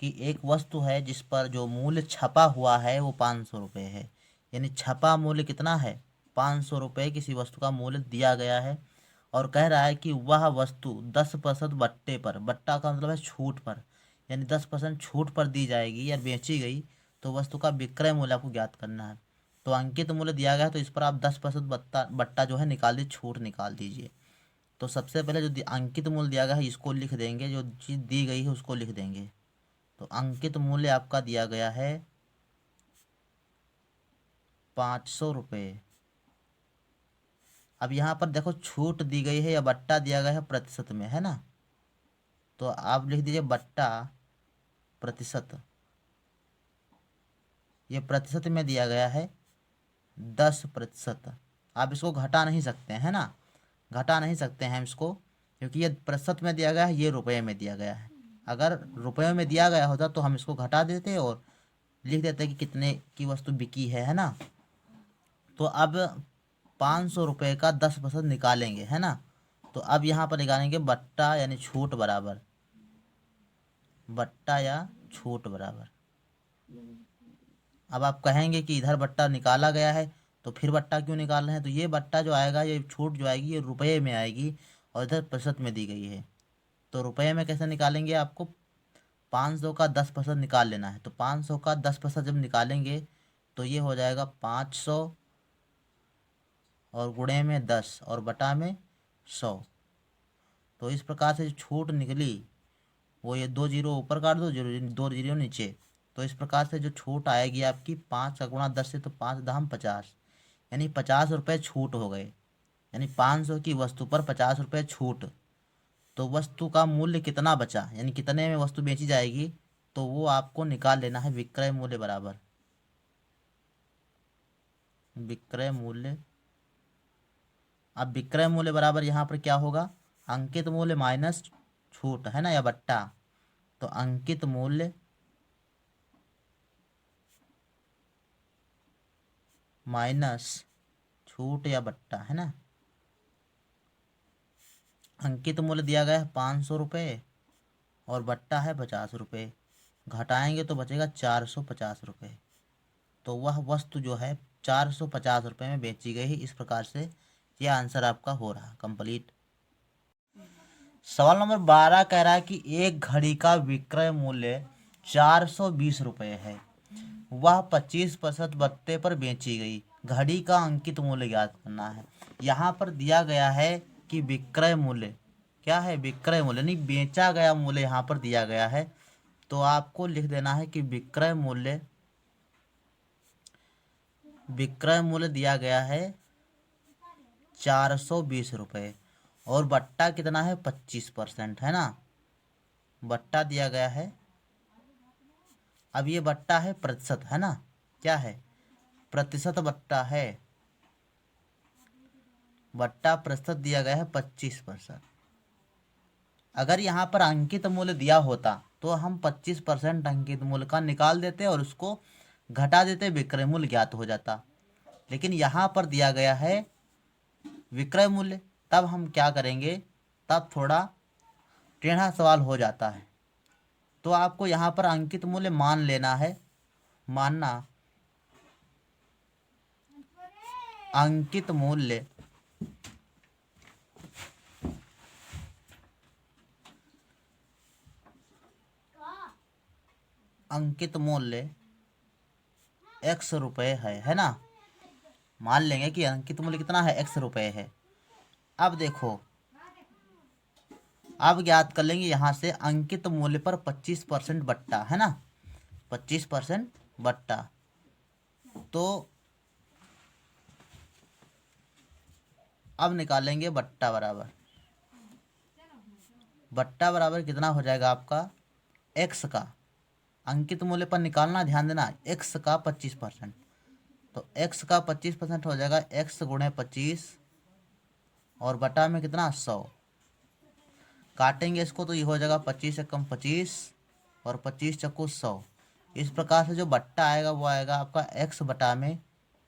कि एक वस्तु है जिस पर जो मूल्य छपा हुआ है वो 500 रुपये है, यानी छपा मूल्य कितना है 500 रुपये किसी वस्तु का मूल्य दिया गया है, और कह रहा है कि वह वस्तु 10% बट्टे पर, बट्टा का मतलब है छूट पर, यानी 10% छूट पर दी जाएगी या बेची गई, तो वस्तु का विक्रय मूल्य आपको ज्ञात करना है। तो अंकित मूल्य दिया गया है तो इस पर आप 10% बट्टा बट्टा जो है निकाल दीजिए, छूट निकाल दीजिए। तो सबसे पहले जो अंकित मूल्य दिया गया है इसको लिख देंगे, जो चीज़ दी गई है उसको लिख देंगे, तो अंकित मूल्य आपका दिया गया है 500 रुपये। अब यहाँ पर देखो छूट दी गई है या बट्टा दिया गया है प्रतिशत में, है ना। तो आप लिख दीजिए बट्टा प्रतिशत। ये प्रतिशत में दिया गया है 10%। आप इसको घटा नहीं सकते हैं ना, घटा नहीं सकते हैं इसको, क्योंकि ये प्रतिशत में दिया गया है, ये रुपये में दिया गया है। अगर रुपये में दिया गया होता तो हम इसको घटा देते और लिख देते कि कितने की वस्तु बिकी है ना। तो अब 500 रुपये का 10% निकालेंगे, है ना। तो अब यहाँ पर निकालेंगे बट्टा यानी छूट बराबर, बट्टा या छूट बराबर। अब आप कहेंगे कि इधर बट्टा निकाला गया है तो फिर बट्टा क्यों निकाल रहे हैं, तो ये बट्टा जो आएगा, ये छूट जो आएगी ये रुपये में आएगी और इधर प्रतिशत में दी गई है। तो रुपये में कैसे निकालेंगे, आपको 500 का 10% निकाल लेना है। तो 500 का 10% जब निकालेंगे तो ये हो जाएगा 500 और गुणे में 10 और बटा में 100। तो इस प्रकार से जो छूट निकली वो ये 2 जीरो ऊपर काट दो, जीरो 2 जीरो नीचे। तो इस प्रकार से जो छूट आएगी आपकी 5 का गुणा 10 से, तो 5 दाम 50, यानी 50 रुपये छूट हो गए। यानी 500 की वस्तु पर 50 रुपये छूट। तो वस्तु का मूल्य कितना बचा, यानी कितने में वस्तु बेची जाएगी, तो वो आपको निकाल लेना है विक्रय मूल्य बराबर, विक्रय मूल्य। अब विक्रय मूल्य बराबर यहाँ पर क्या होगा, अंकित मूल्य माइनस छूट, है ना, या बट्टा। तो अंकित मूल्य माइनस छूट या बट्टा, है ना। अंकित मूल्य दिया गया है 500 रुपये और बट्टा है 50 रुपये। घटाएंगे तो बचेगा 450 रुपये। तो वह वस्तु जो है 450 रुपये में बेची गई है। इस प्रकार से यह आंसर आपका हो रहा कंप्लीट। सवाल नंबर 12 कह रहा है कि एक घड़ी का विक्रय मूल्य 420 रुपये है, वह 25% बट्टे पर बेची गई। घड़ी का अंकित मूल्य ज्ञात करना है। यहाँ पर दिया गया है कि विक्रय मूल्य क्या है, विक्रय मूल्य नहीं बेचा गया मूल्य यहाँ पर दिया गया है। तो आपको लिख देना है कि विक्रय मूल्य, विक्रय मूल्य दिया गया है 420 रुपये और बट्टा कितना है 25%, है ना। बट्टा दिया गया है, अब ये बट्टा है प्रतिशत, है ना, क्या है प्रतिशत बट्टा है, बट्टा प्रतिशत दिया गया है 25%। अगर यहाँ पर अंकित मूल्य दिया होता तो हम 25% अंकित मूल्य का निकाल देते और उसको घटा देते, विक्रय मूल्य ज्ञात हो जाता। लेकिन यहाँ पर दिया गया है विक्रय मूल्य, तब हम क्या करेंगे, तब थोड़ा टेढ़ा सवाल हो जाता है। तो आपको यहाँ पर अंकित मूल्य मान लेना है, मानना अंकित मूल्य अंकित मूल्य x रुपये है ना। मान लेंगे कि अंकित मूल्य कितना है, x रुपये है। अब देखो, अब ज्ञात कर लेंगे यहाँ से अंकित मूल्य पर 25% बट्टा, है ना, 25% बट्टा। तो अब निकालेंगे बट्टा बराबर, बट्टा बराबर कितना हो जाएगा आपका x का, अंकित मूल्य पर निकालना, ध्यान देना, x का 25%। तो x का 25% हो जाएगा x गुणे 25 और बटा में कितना 100। काटेंगे इसको तो ये हो जाएगा 25 से कम 25 और 25 चक्कू 100। इस प्रकार से जो बट्टा आएगा वो आएगा आपका x बटा में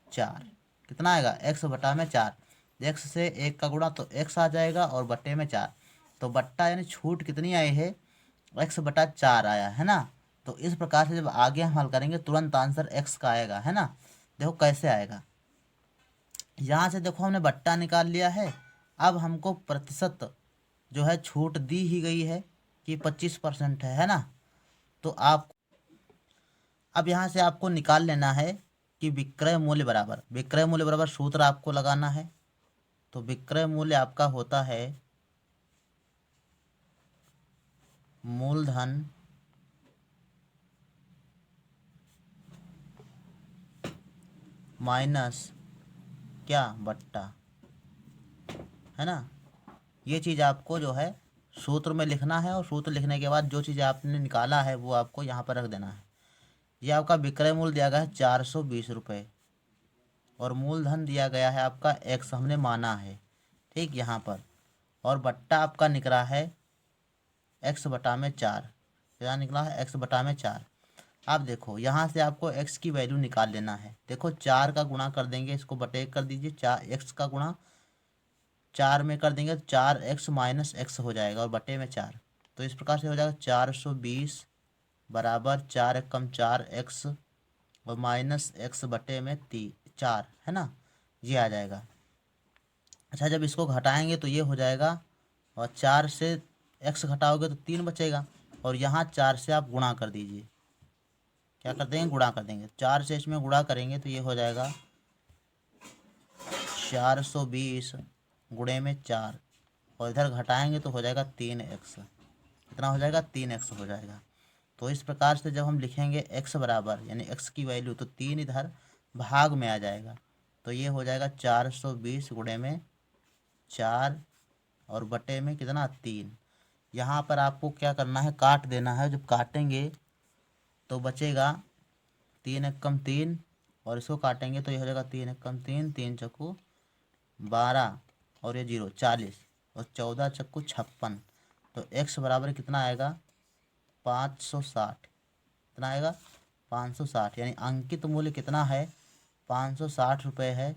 4। कितना आएगा, x बटा में 4। x से 1 का गुणा तो x आ जाएगा और बट्टे में 4। तो बट्टा यानी छूट कितनी आई है, x बटा 4 आया, है ना। तो इस प्रकार से जब आगे हम हल करेंगे तुरंत आंसर x का आएगा, है ना। देखो कैसे आएगा, यहाँ से देखो हमने बट्टा निकाल लिया है। अब हमको प्रतिशत जो है छूट दी ही गई है कि 25% है ना। तो आप अब यहाँ से आपको निकाल लेना है कि विक्रय मूल्य बराबर, विक्रय मूल्य बराबर सूत्र आपको लगाना है। तो विक्रय मूल्य आपका होता है मूलधन माइनस क्या बट्टा, है ना। ये चीज़ आपको जो है सूत्र में लिखना है, और सूत्र लिखने के बाद जो चीज़ आपने निकाला है वो आपको यहाँ पर रख देना है। ये आपका विक्रय मूल्य दिया गया है 420 रुपये, और मूलधन दिया गया है आपका एक्स, हमने माना है ठीक यहाँ पर। और बट्टा आपका निकला है एक्स बटा में 4, क्या निकला है एक्स बटा में 4। आप देखो यहाँ से आपको एक्स की वैल्यू निकाल लेना है। देखो 4 का गुणा कर देंगे, इसको बटे कर दीजिए, 4 एक्स का गुणा 4 में कर देंगे तो 4x माइनस एक्स हो जाएगा, और बटे में 4। तो इस प्रकार से हो जाएगा 420 बराबर 4 एकम 4x और माइनस एक्स बटे में 4, है ना, ये आ जाएगा। अच्छा, जब इसको घटाएंगे तो ये हो जाएगा, और 4 से x घटाओगे तो 3 बचेगा, और यहाँ 4 से आप गुणा कर दीजिए। क्या कर देंगे, गुणा कर देंगे। 4 से इसमें गुणा करेंगे तो ये हो जाएगा 420 गुणे में 4, और इधर घटाएंगे तो हो जाएगा 3x। कितना हो जाएगा, 3x हो जाएगा। तो इस प्रकार से जब हम लिखेंगे x बराबर, यानी x की वैल्यू, तो 3 इधर भाग में आ जाएगा, तो ये हो जाएगा 420 गुणे में 4 और बटे में कितना 3। यहाँ पर आपको क्या करना है, काट देना है। जब काटेंगे तो बचेगा 3 एकम 3, और इसको काटेंगे तो ये हो जाएगा 3 एकम 3, 3 चक्कू 12, और ये 0 40, और 14 चक्कू 56। तो x बराबर कितना आएगा, 560। कितना आएगा, 560, यानी अंकित मूल्य कितना है, 560 रुपये है।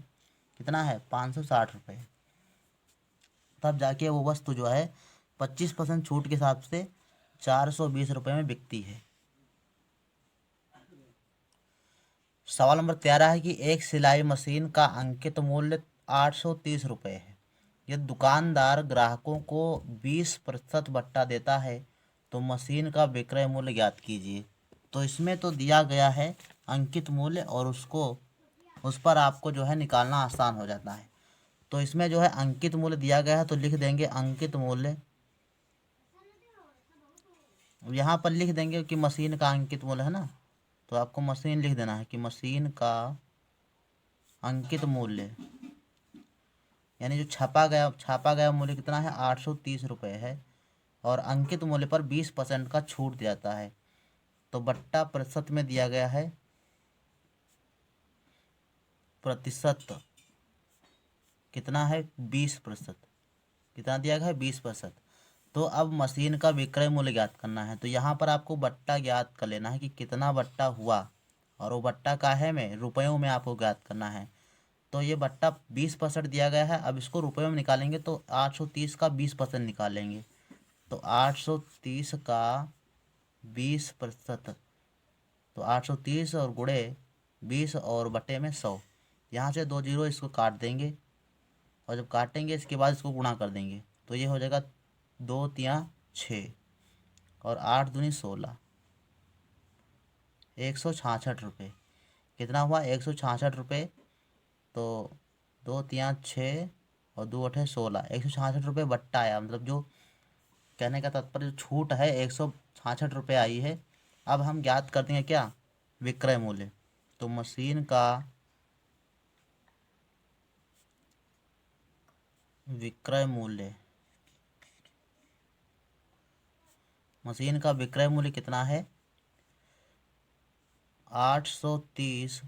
कितना है, 560 रुपये। तब जाके वो वस्तु जो है 25% छूट के हिसाब से 420 रुपये में बिकती है। सवाल नंबर 13 है कि एक सिलाई मशीन का अंकित मूल्य 830 रुपये है। यदि दुकानदार ग्राहकों को 20% बट्टा देता है तो मशीन का विक्रय मूल्य ज्ञात कीजिए। तो इसमें तो दिया गया है अंकित मूल्य, और उस पर आपको जो है निकालना आसान हो जाता है। तो इसमें जो है अंकित मूल्य दिया गया है, तो लिख देंगे अंकित मूल्य। यहाँ पर लिख देंगे कि मशीन का अंकित मूल्य है ना, तो आपको मशीन लिख देना है कि मशीन का अंकित मूल्य, यानी जो छापा गया मूल्य कितना है, 830 रुपये है, और अंकित मूल्य पर 20% का छूट दिया जाता है। तो बट्टा प्रतिशत में दिया गया है, प्रतिशत कितना है, 20%। कितना दिया गया है, 20%। तो अब मशीन का विक्रय मूल्य ज्ञात करना है। तो यहाँ पर आपको बट्टा ज्ञात कर लेना है कि कितना बट्टा हुआ, और वो बट्टा काहे में, रुपयों में आपको ज्ञात करना है। तो ये बट्टा 20% दिया गया है। अब इसको रुपयों में निकालेंगे तो 830 का 20% निकालेंगे, तो 830 का 20%, तो 830 और गुणे 20 और बटे में 100। यहाँ से 2 जीरो इसको काट देंगे, और जब काटेंगे इसके बाद इसको गुणा कर देंगे, तो ये हो जाएगा 2 तिया 6 और 8 दूनी 16, 166 रुपये। कितना हुआ, 166 रुपये। तो 2 तिया 6 और 2 अठे 16, 166 रुपये बट्टा आया। मतलब जो कहने का तात्पर्य, जो छूट है 166 रुपये आई है। अब हम ज्ञात कर देंगे क्या, विक्रय मूल्य। तो मशीन का विक्रय मूल्य, मशीन का विक्रय मूल्य कितना है, 830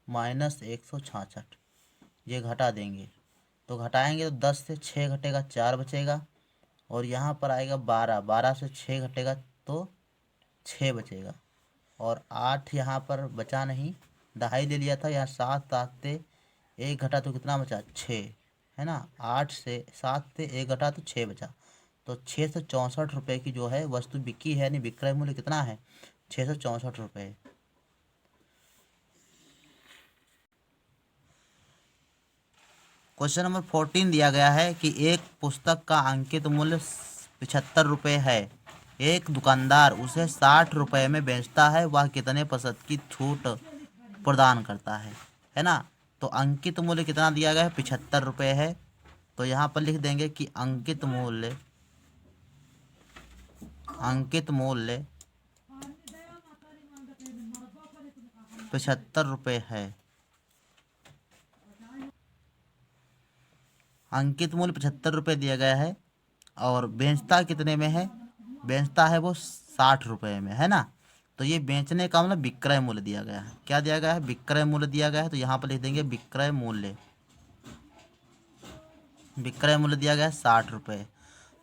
माइनस 166। ये घटा देंगे, तो घटाएंगे तो 10 से 6 घटेगा, 4 बचेगा, और यहाँ पर आएगा 12, 12 से 6 घटेगा तो 6 बचेगा, और 8 यहाँ पर बचा नहीं, दहाई ले लिया था। यहाँ 7 से 1 घटा तो कितना बचा, 6, है ना। 8 से 7 से 1 घटा तो 6 बचा। तो 664 रुपये की जो है वस्तु बिकी है, यानी विक्रय मूल्य कितना है, 664 रुपये। क्वेश्चन नंबर 14 दिया गया है कि एक पुस्तक का अंकित मूल्य 75 रुपये है। एक दुकानदार उसे 60 रुपये में बेचता है, वह कितने प्रतिशत की छूट प्रदान करता है ना। तो अंकित मूल्य कितना दिया गया है, 75 रुपये है। तो यहाँ पर लिख देंगे कि अंकित मूल्य 75 रुपये है। अंकित मूल्य 75 रुपये दिया गया है और बेचता कितने में है, बेचता है वो 60 रुपये में, है ना। तो ये बेचने का मतलब विक्रय मूल्य दिया गया है। क्या दिया गया है, विक्रय मूल्य दिया गया है। तो यहाँ पर लिख देंगे विक्रय मूल्य, विक्रय मूल्य दिया गया है 60 रुपये।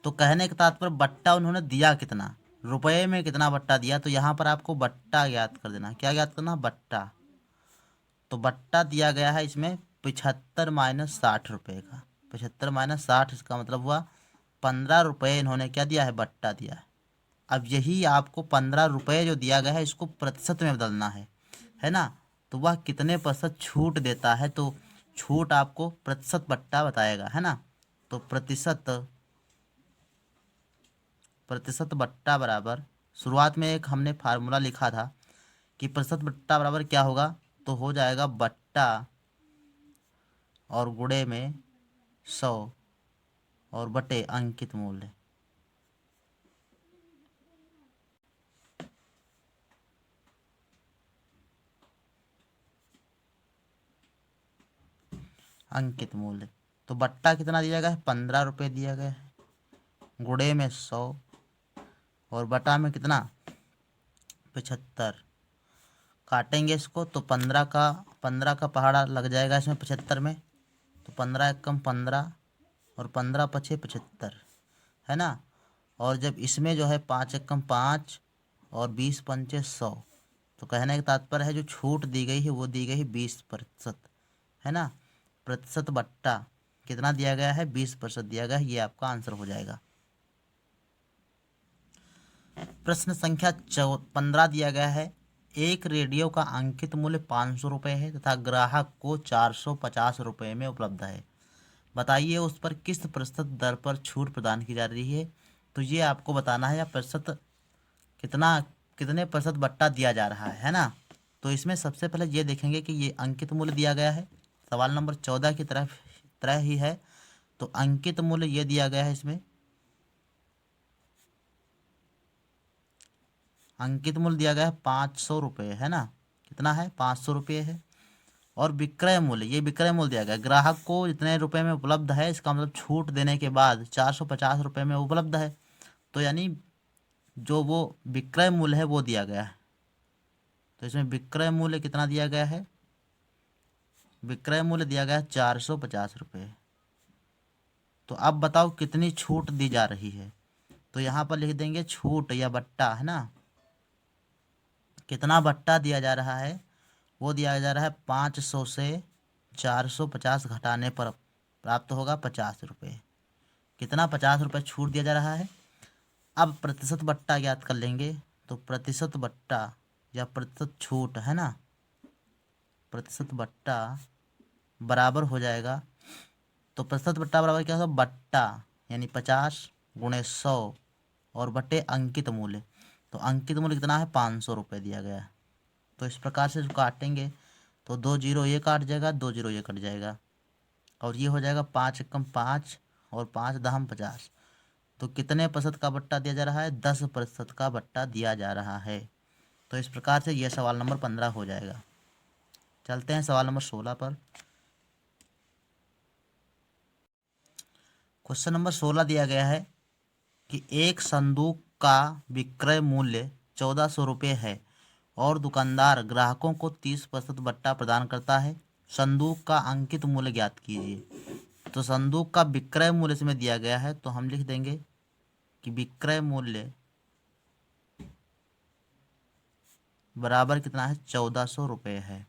तो कहने का तात्पर्य बट्टा उन्होंने दिया कितना, रुपये में कितना बट्टा दिया। तो यहाँ पर आपको बट्टा ज्ञात कर देना। क्या ज्ञात करना, बट्टा। तो बट्टा दिया गया है इसमें 75 माइनस 60 रुपये का। 75 माइनस 60, इसका मतलब हुआ 15 रुपये इन्होंने क्या दिया है, बट्टा दिया है। अब यही आपको 15 रुपये जो दिया गया है इसको प्रतिशत में बदलना है ना। तो वह कितने प्रतिशत छूट देता है, तो छूट आपको प्रतिशत बट्टा बताएगा, है ना। तो प्रतिशत, प्रतिशत बट्टा बराबर, शुरुआत में एक हमने फार्मूला लिखा था कि प्रतिशत बट्टा बराबर क्या होगा, तो हो जाएगा बट्टा और गुणे में 100 और बटे अंकित मूल्य। अंकित मूल्य, तो बट्टा कितना दिया गया है, 15 रुपये दिया गया है, गुणे में 100 और बटा में कितना 75। काटेंगे इसको तो 15 का पहाड़ा लग जाएगा इसमें 75 में। तो 15 एकम 15 और 15 पछे 75, है ना। और जब इसमें जो है 5 एकम 5 और 20 पंचे 100। तो कहने का तात्पर्य है जो छूट दी गई है वो दी गई है 20%, है ना। प्रतिशत बट्टा कितना दिया गया है, 20% दिया गया है। ये आपका आंसर हो जाएगा। प्रश्न संख्या 15 दिया गया है। एक रेडियो का अंकित मूल्य 500 रुपये है तथा ग्राहक को 450 रुपये में उपलब्ध है। बताइए उस पर किस प्रतिशत दर पर छूट प्रदान की जा रही है। तो ये आपको बताना है, या प्रतिशत कितना, कितने प्रतिशत बट्टा दिया जा रहा है ना। तो इसमें सबसे पहले ये देखेंगे कि ये अंकित मूल्य दिया गया है, सवाल नंबर 14 की तरह ही है। तो अंकित मूल्य ये दिया गया है, इसमें अंकित मूल्य दिया गया है 500 रुपये, है ना। कितना है, 500 रुपये है। और विक्रय मूल्य, ये विक्रय मूल्य दिया गया है, ग्राहक को जितने रुपए में उपलब्ध है, इसका मतलब छूट देने के बाद 450 रुपये में उपलब्ध है। तो यानी जो वो विक्रय मूल्य है वो दिया गया है। तो इसमें विक्रय मूल्य कितना दिया गया है, विक्रय मूल्य दिया गया है 450 रुपये। तो अब बताओ कितनी छूट दी जा रही है। तो यहाँ पर लिख देंगे छूट या बट्टा, है ना। कितना बट्टा दिया जा रहा है, वो दिया जा रहा है 500 से 450 घटाने पर प्राप्त होगा 50 रुपये। कितना, 50 रुपये छूट दिया जा रहा है। अब प्रतिशत बट्टा ज्ञात कर लेंगे। तो प्रतिशत बट्टा या प्रतिशत छूट, है ना, प्रतिशत बट्टा बराबर हो जाएगा। तो प्रतिशत बट्टा बराबर क्या होगा, बट्टा यानी 50 गुणे 100 और बटे अंकित मूल्य। तो अंकित मूल्य कितना है, 500 रुपये दिया गया है। तो इस प्रकार से काटेंगे तो 2 जीरो ये काट जाएगा, 2 जीरो ये कट जाएगा और ये हो जाएगा 5 एकम 5 और 5 दहम 50। तो कितने प्रतिशत का बट्टा दिया जा रहा है, 10% का बट्टा दिया जा रहा है। तो इस प्रकार से यह सवाल नंबर 15 हो जाएगा। चलते हैं सवाल नंबर 16 पर। क्वेश्चन नंबर 16 दिया गया है कि एक संदूक का विक्रय मूल्य 1400 रुपये है और दुकानदार ग्राहकों को 30% बट्टा प्रदान करता है। संदूक का अंकित मूल्य ज्ञात कीजिए। तो संदूक का विक्रय मूल्य इसमें दिया गया है, तो हम लिख देंगे कि विक्रय मूल्य बराबर कितना है, 1400 रुपये है।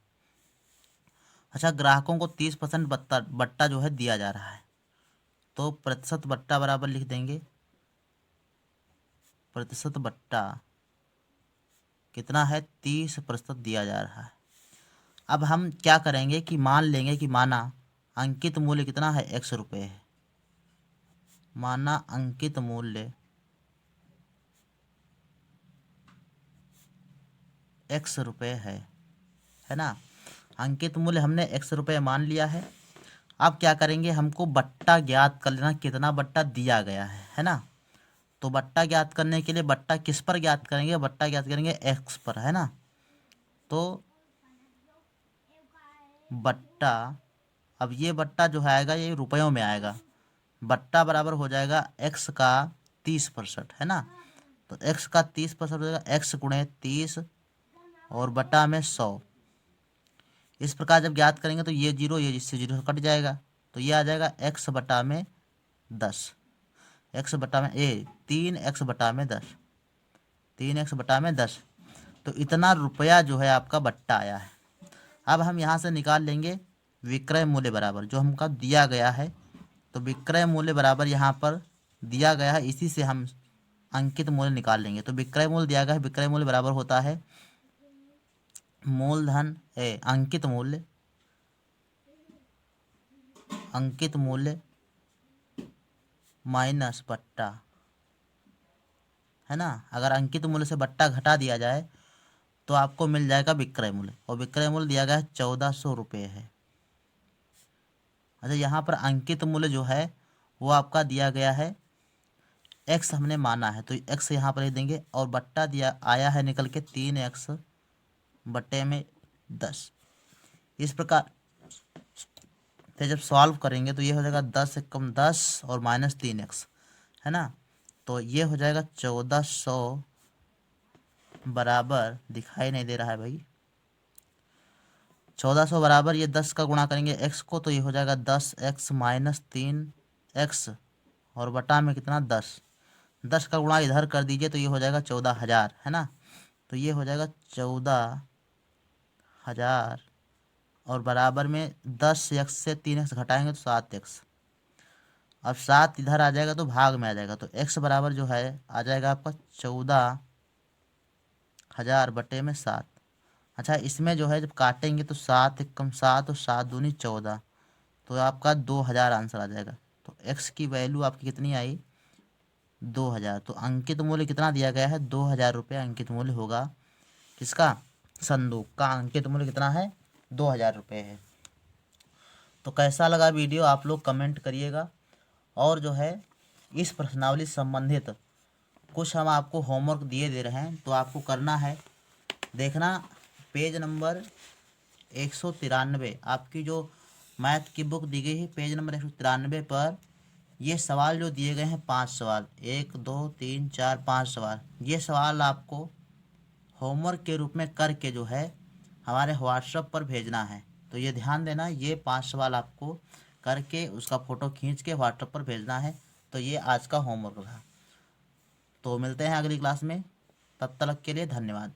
अच्छा, ग्राहकों को 30% बट्टा बट्टा जो है दिया जा रहा है। तो प्रतिशत बट्टा बराबर लिख देंगे, प्रतिशत बट्टा कितना है, 30% दिया जा रहा है। अब हम क्या करेंगे कि मान लेंगे कि माना अंकित मूल्य कितना है, 100 रुपये है। माना अंकित मूल्य 100 रुपये है ना। अंकित मूल्य हमने 100 रुपये मान लिया है। अब क्या करेंगे, हमको बट्टा ज्ञात कर लेना, कितना बट्टा दिया गया है ना। तो बट्टा ज्ञात करने के लिए बट्टा किस पर ज्ञात करेंगे, बट्टा ज्ञात करेंगे एक्स पर, है ना। तो बट्टा, अब ये बट्टा जो है आएगा ये रुपयों में आएगा। बट्टा बराबर हो जाएगा x का 30%, है ना। तो x का 30% हो जाएगा x गुणे 30 और बटा में 100। इस प्रकार जब ज्ञात करेंगे तो ये जीरो, ये इससे जीरो कट जाएगा, तो ये आ जाएगा x बटा में 10, x बटा में 3x बटा में 10, 3x बटा में 10। तो इतना रुपया जो है आपका बट्टा आया है। अब हम यहाँ से निकाल लेंगे विक्रय मूल्य बराबर जो हमका दिया गया है। तो विक्रय मूल्य बराबर यहाँ पर दिया गया है, इसी से हम अंकित मूल्य निकाल लेंगे। तो विक्रय मूल्य दिया गया है, विक्रय मूल्य बराबर होता है मूलधन अंकित मूल्य माइनस बट्टा, है ना। अगर अंकित मूल्य से बट्टा घटा दिया जाए तो आपको मिल जाएगा विक्रय मूल्य, और विक्रय मूल्य दिया गया है 1400 रुपये है। अच्छा, यहाँ पर अंकित मूल्य जो है वो आपका दिया गया है x हमने माना है, तो x यहाँ पर ही देंगे, और बट्टा दिया आया है निकल के 3x बट्टे में 10। इस प्रकार से जब सॉल्व करेंगे तो ये हो जाएगा 10 कम 10 और माइनस 3x, है ना। तो ये हो जाएगा 1400 बराबर, दिखाई नहीं दे रहा है भाई, 1400 बराबर ये 10 का गुणा करेंगे x को, तो ये हो जाएगा 10x माइनस 3x और बटा में कितना 10, 10 का गुणा इधर कर दीजिए तो ये हो जाएगा 14,000, है ना। तो ये हो जाएगा 14,000 और बराबर में 10x से 3x घटाएंगे तो 7x। अब 7 इधर आ जाएगा तो भाग में आ जाएगा, तो x बराबर जो है आ जाएगा आपका 14,000 बटे में 7। अच्छा, इसमें जो है जब काटेंगे तो 7 कम 7 और 7 दूनी 14, तो आपका 2,000 आंसर आ जाएगा। तो x की वैल्यू आपकी कितनी आई 2,000। तो अंकित मूल्य कितना दिया गया है 2,000 रुपये अंकित मूल्य होगा किसका, संदूक का अंकित मूल्य कितना है 2,000 रुपये है। तो कैसा लगा वीडियो आप लोग कमेंट करिएगा, और जो है इस प्रश्नावली से संबंधित कुछ हम आपको होमवर्क दिए दे रहे हैं, तो आपको करना है देखना पेज नंबर 193, आपकी जो मैथ की बुक दी गई है पेज नंबर 193 पर ये सवाल जो दिए गए हैं 5 सवाल, 1 2 3 4 5 सवाल, ये सवाल आपको होमवर्क के रूप में करके जो है हमारे व्हाट्सएप पर भेजना है। तो ये ध्यान देना, ये 5 सवाल आपको करके उसका फ़ोटो खींच के व्हाट्सएप पर भेजना है। तो ये आज का होमवर्क रहा। तो मिलते हैं अगली क्लास में, तब तक के लिए धन्यवाद।